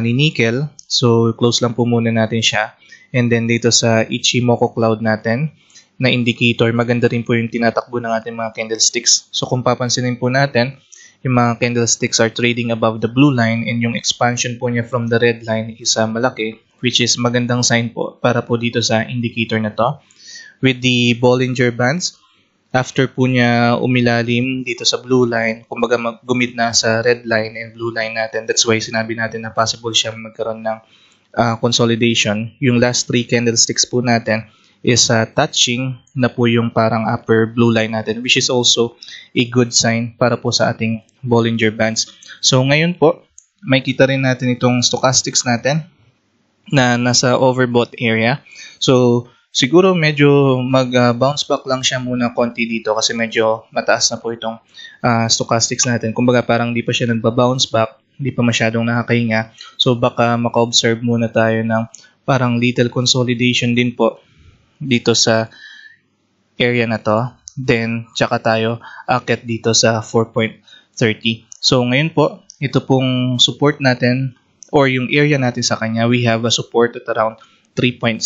Nickel. So close lang po muna natin siya. And then dito sa Ichimoku Cloud natin na indicator, maganda rin po yung tinatakbo ng ating mga candlesticks. So kung papansinin po natin, yung mga candlesticks are trading above the blue line and yung expansion po niya from the red line is malaki, which is magandang sign po para po dito sa indicator na to. With the Bollinger Bands, after po niya umilalim dito sa blue line, kumbaga gumit na sa red line and blue line natin. That's why sinabi natin na possible siya magkaroon ng consolidation. Yung last 3 candlesticks po natin is touching na po yung parang upper blue line natin, which is also a good sign para po sa ating Bollinger Bands. So ngayon po, may kita rin natin itong stochastics natin na nasa overbought area. So siguro medyo mag-bounce back lang siya muna konti dito kasi medyo mataas na po itong stochastics natin. Kumbaga parang di pa siya nagba-bounce back, hindi pa masyadong nakakahinga. So baka maka-observe muna tayo ng parang little consolidation din po dito sa area na to. Then, tsaka tayo akit dito sa 4.30. So, ngayon po, ito pong support natin or yung area natin sa kanya, we have a support at around 3.70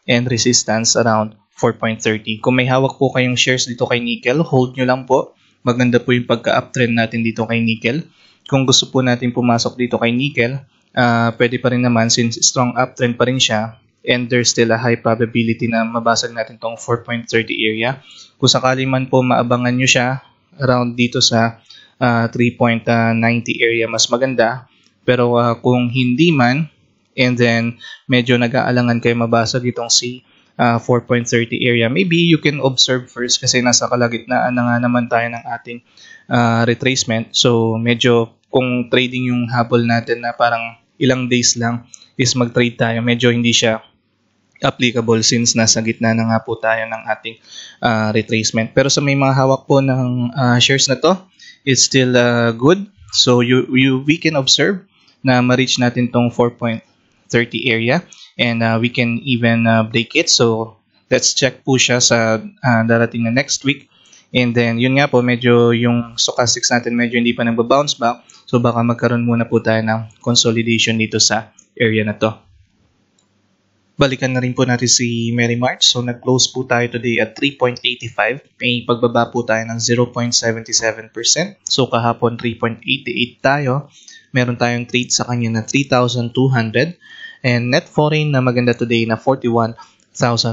and resistance around 4.30. Kung may hawak po kayong shares dito kay nickel, hold nyo lang po. Maganda po yung pagka-uptrend natin dito kay nickel. Kung gusto po natin pumasok dito kay nickel, pwede pa rin naman since strong uptrend pa rin siya and there's still a high probability na mabasag natin tong 4.30 area. Kung sakali man po maabangan nyo siya around dito sa 3.90 area, mas maganda. Pero kung hindi man, and then medyo nag-aalangan kayo mabasag itong si 4.30 area, maybe you can observe first kasi nasa kalagitnaan na nga naman tayo ng ating retracement. So medyo kung trading yung habol natin na parang ilang days lang is mag-trade tayo, medyo hindi siya applicable since nasa gitna na nga po tayo ng ating retracement. Pero sa may mga hawak po ng shares na to, it's still good. So we can observe na ma-reach natin tong 4.30 area and we can even break it. So let's check po siya sa darating na next week. And then yun nga po, medyo yung stochastics natin medyo hindi pa nagba-bounce back. So baka magkaroon muna po tayo ng consolidation dito sa area na to. Balikan na rin po natin si Merrimart. So nag-close po tayo today at 3.85. May pagbaba po tayo ng 0.77%. So kahapon 3.88 tayo. Meron tayong trade sa kanya na 3,200. And net foreign na maganda today na 41,000.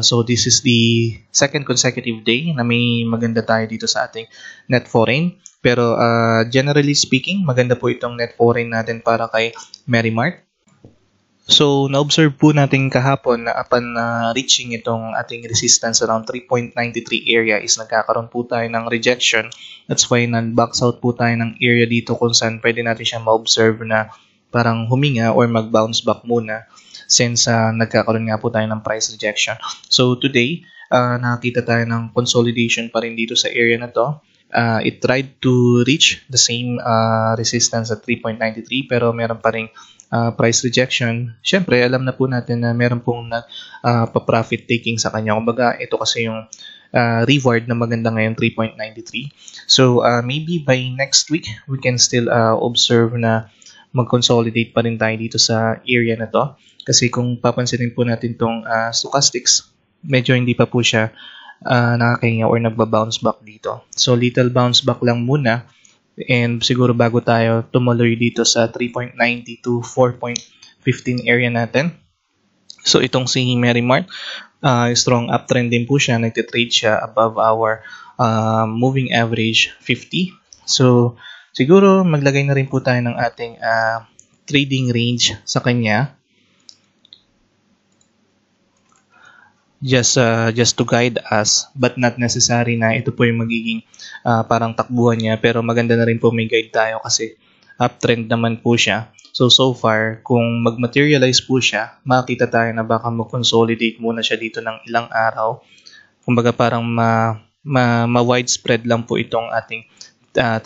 So this is the second consecutive day na may maganda tayo dito sa ating net foreign. Pero generally speaking, maganda po itong net foreign natin para kay Merrimart. So, na-observe po natin kahapon na upon reaching itong ating resistance around 3.93 area is nagkakaroon po tayo ng rejection. That's why nag-box out po tayo ng area dito kung saan pwede natin siya ma-observe na parang huminga or mag-bounce back muna since nagkakaroon nga po tayo ng price rejection. So, today, nakakita tayo ng consolidation pa rin dito sa area na to. It tried to reach the same resistance at 3.93 pero meron pa rin price rejection. Siyempre, alam na po natin na meron pong pa-profit taking sa kanya. Kumbaga, ito kasi yung reward na maganda ngayon, 3.93. So, maybe by next week, we can still observe na mag-consolidate pa rin tayo dito sa area na to. Kasi kung papansinin po natin tong stochastics, medyo hindi pa po siya nakakahinga or nagba-bounce back dito. So, little bounce back lang muna. And siguro bago tayo tumuloy dito sa 3.90 to 4.15 area natin. So itong si Merrimart, strong uptrend din po siya. Nagtitrade siya above our moving average 50. So siguro maglagay na rin po tayo ng ating trading range sa kanya. Just to guide us, but not necessary na ito po yung magiging parang takbuhan niya, pero maganda na rin po may guide tayo kasi uptrend naman po siya. So far, kung mag-materialize po siya, makita tayo na baka mag-consolidate muna siya dito ng ilang araw. Kumbaga parang ma-widespread lang po itong ating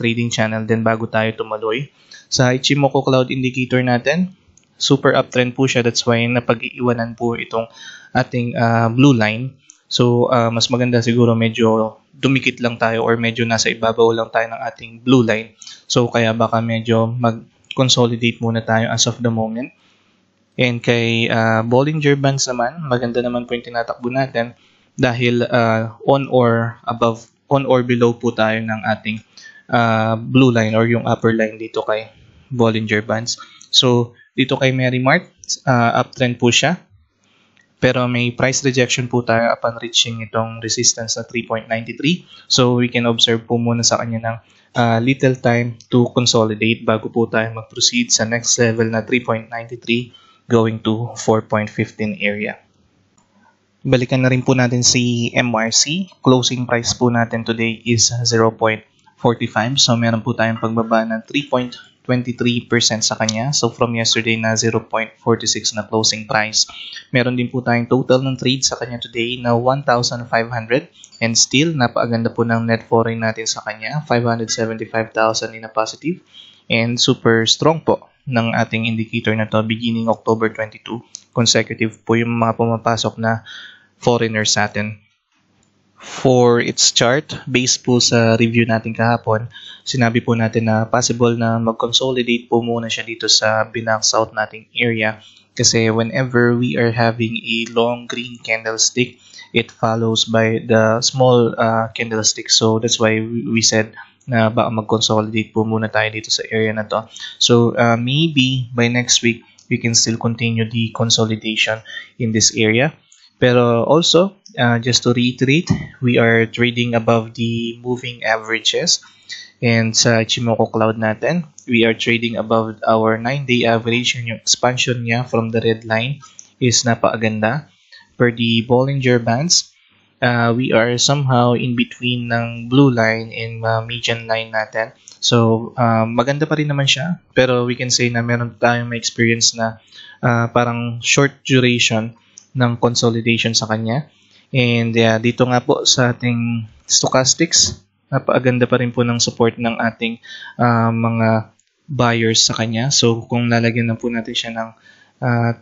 trading channel then bago tayo tumuloy. Sa Ichimoku Cloud Indicator natin, super uptrend po siya, that's why napag-iiwanan po itong ating blue line. So, mas maganda siguro medyo dumikit lang tayo or medyo nasa ibabaw lang tayo ng ating blue line. So, kaya baka medyo mag-consolidate muna tayo as of the moment. And kay Bollinger Bands naman, maganda naman po yung tinatakbo natin dahil on or below po tayo ng ating blue line or yung upper line dito kay Bollinger Bands. So, dito kay Merrimart, uptrend po siya. Pero may price rejection po tayo upon reaching itong resistance na 3.93. So we can observe po muna sa kanya ng little time to consolidate bago po tayo mag-proceed sa next level na 3.93 going to 4.15 area. Balikan na rin po natin si MRC. Closing price po natin today is 0.45. So meron po tayong pagbaba ng 3.23% sa kanya. So from yesterday na 0.46 na closing price. Meron din po tayong total ng trade sa kanya today na 1,500 and still napakaganda po ng net foreign natin sa kanya, 575,000 in a positive. and super strong po ng ating indicator na to beginning October 22. Consecutive po yung mga pumapasok na foreigners sa atin. For its chart, based po sa review natin kahapon, sinabi po natin na possible na mag-consolidate po muna siya dito sa binack out nating area kasi whenever we are having a long green candlestick, it follows by the small candlestick. So that's why we said na baka mag-consolidate po muna tayo dito sa area na to. So maybe by next week, we can still continue the consolidation in this area. Pero also, just to reiterate, we are trading above the moving averages. And sa Ichimoku Cloud natin, we are trading above our 9-day average. And yung expansion niya from the red line is napakaganda. Per the Bollinger Bands, we are somehow in between ng blue line and median line natin. So, maganda pa rin naman siya. Pero we can say na meron tayong may experience na parang short duration ng consolidation sa kanya. And dito nga po sa ating stochastics, napakaganda pa rin po ng support ng ating mga buyers sa kanya. So kung lalagyan na po natin siya ng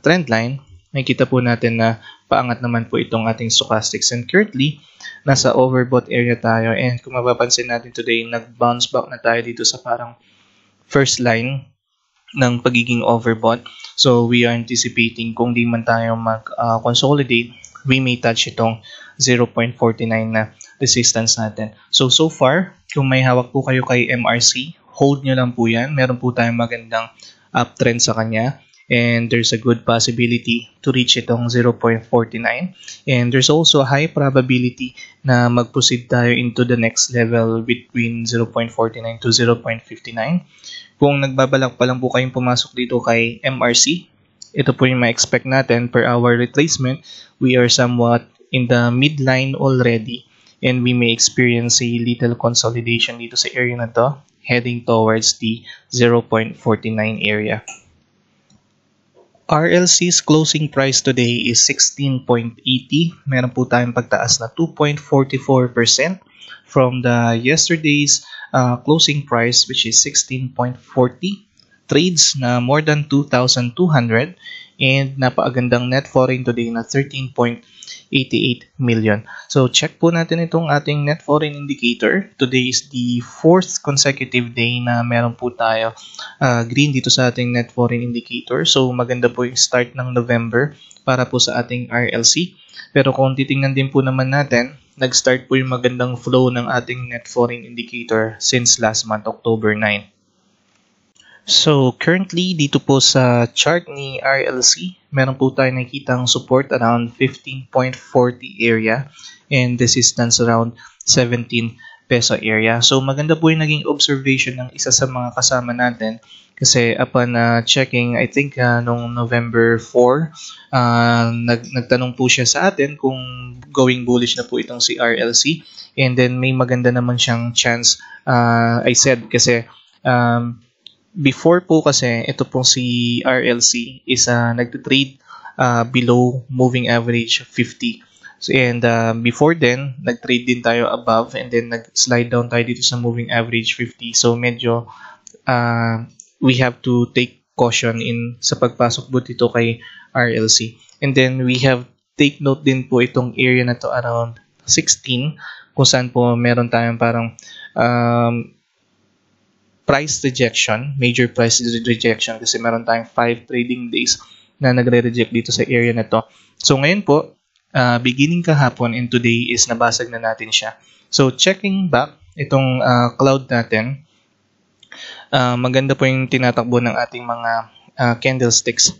trend line, makikita po natin na paangat naman po itong ating stochastics. And currently, nasa overbought area tayo. And kung mapapansin natin today, nag-bounce back na tayo dito sa parang first line ng pagiging overbought. So we are anticipating kung di man tayo mag-consolidate, we may touch itong 0.49 na resistance natin. So far, kung may hawak po kayo kay MRC, hold nyo lang po yan. Meron po tayong magandang uptrend sa kanya. And there's a good possibility to reach itong 0.49. And there's also a high probability na mag-proceed tayo into the next level between 0.49 to 0.59. Kung nagbabalak pa lang po kayong pumasok dito kay MRC, ito po yung ma-expect natin per hour retracement. We are somewhat in the midline already and we may experience a little consolidation dito sa area na to heading towards the 0.49 area. RLC's closing price today is 16.80. Meron po tayong pagtaas na 2.44% from the yesterday's closing price, which is 16.40. Trades na more than 2,200 and napakagandang net foreign today na 13.88 million. So check po natin itong ating net foreign indicator. Today is the 4th consecutive day na meron po tayo green dito sa ating net foreign indicator. So maganda po yung start ng November para po sa ating RLC. Pero kung titingnan din po naman natin, nag-start po yung magandang flow ng ating net foreign indicator since last month, October 9. So, currently, dito po sa chart ni RLC, meron po tayo nakikitang support around 15.40 area and resistance around 17 peso area. So, maganda po yung naging observation ng isa sa mga kasama natin kasi upon checking, I think nung November 4, nagtanong po siya sa atin kung going bullish na po itong si RLC and then may maganda naman siyang chance, I said kasi before po kasi ito pong si RLC is nagte-trade below moving average 50. So, and before then, nag-trade din tayo above and then nag-slide down tayo dito sa moving average 50. So medyo we have to take caution in sa pagpasok po dito kay RLC. And then we have take note din po itong area na to around 16 kung saan po meron tayong parang price rejection, major price rejection kasi meron tayong 5 trading days na nagre-reject dito sa area na to. So ngayon po, beginning kahapon and today is nabasag na natin siya. So checking back itong cloud natin, maganda po yung tinatakbo ng ating mga candlesticks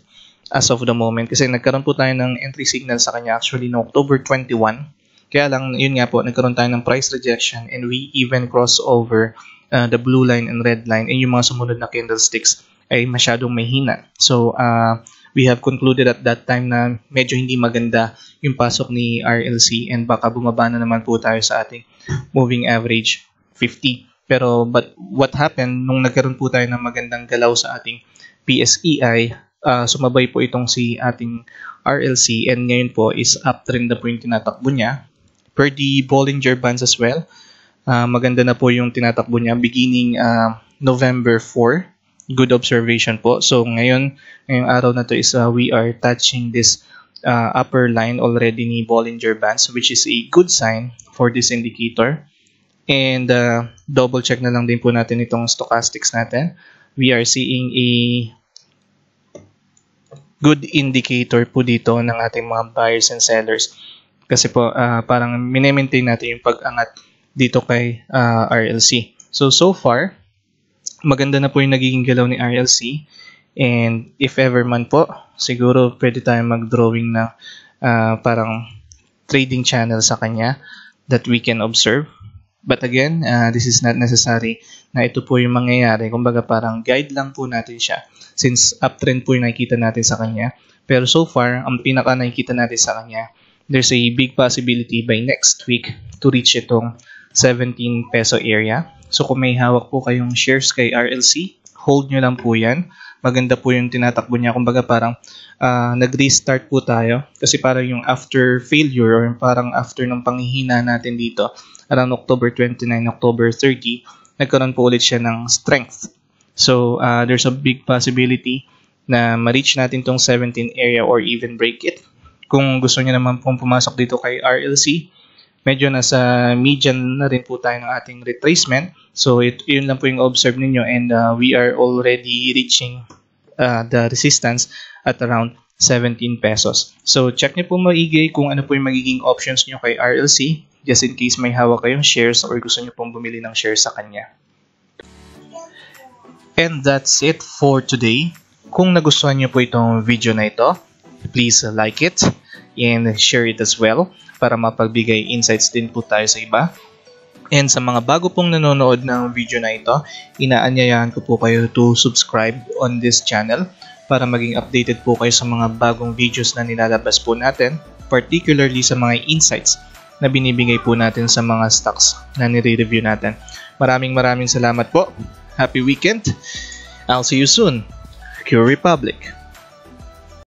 as of the moment kasi nagkaroon po tayo ng entry signal sa kanya actually no October 21. Kaya lang, yun nga po, nagkaroon tayo ng price rejection and we even cross over the blue line and red line and yung mga sumunod na candlesticks ay masyadong mahina. So, we have concluded at that time na medyo hindi maganda yung pasok ni RLC and baka bumaba na naman po tayo sa ating moving average 50. Pero, but what happened, nung nagkaroon po tayo ng magandang galaw sa ating PSEI, sumabay po itong si ating RLC and ngayon po is uptrend na po yung tinatakbo niya. Per the Bollinger Bands as well, maganda na po yung tinatakbo niya beginning November 4 good observation po. So ngayong araw na to is we are touching this upper line already ni Bollinger Bands, which is a good sign for this indicator. And double check na lang din po natin itong stochastics natin. We are seeing a good indicator po dito ng ating mga buyers and sellers. Kasi po parang mini-maintain natin yung pag-angat dito kay RLC. So far, maganda na po yung nagiging galaw ni RLC. And if ever man po, siguro pwede tayong mag-drawing na parang trading channel sa kanya that we can observe. But again, this is not necessary na ito po yung mangyayari. Kumbaga parang guide lang po natin siya since uptrend po yung nakikita natin sa kanya. Pero so far, ang pinaka nakikita natin sa kanya, there's a big possibility by next week to reach itong 17 peso area. So kung may hawak po kayong shares kay RLC, hold nyo lang po yan. Maganda po yung tinatakbo niya. Kumbaga parang nag-restart po tayo. Kasi parang yung after failure or parang after ng panghihina natin dito, around October 29, October 30, nagkaroon po ulit siya ng strength. So there's a big possibility na ma-reach natin tong 17 area or even break it. Kung gusto niyo naman pong pumasok dito kay RLC, medyo nasa median na rin po tayo ng ating retracement. So yun lang po yung observe ninyo, and we are already reaching the resistance at around 17 pesos. So check niyo po maigi kung ano po yung magiging options niyo kay RLC just in case may hawak kayong shares or gusto niyo pong bumili ng shares sa kanya. And that's it for today. Kung nagustuhan niyo po itong video na ito, please like it and share it as well para mapagbigay insights din po tayo sa iba. And sa mga bago pong nanonood ng video na ito, inaanyayahan ko po kayo to subscribe on this channel para maging updated po kayo sa mga bagong videos na nilalabas po natin, particularly sa mga insights na binibigay po natin sa mga stocks na nire-review natin. Maraming salamat po. Happy weekend. I'll see you soon. Q Republic.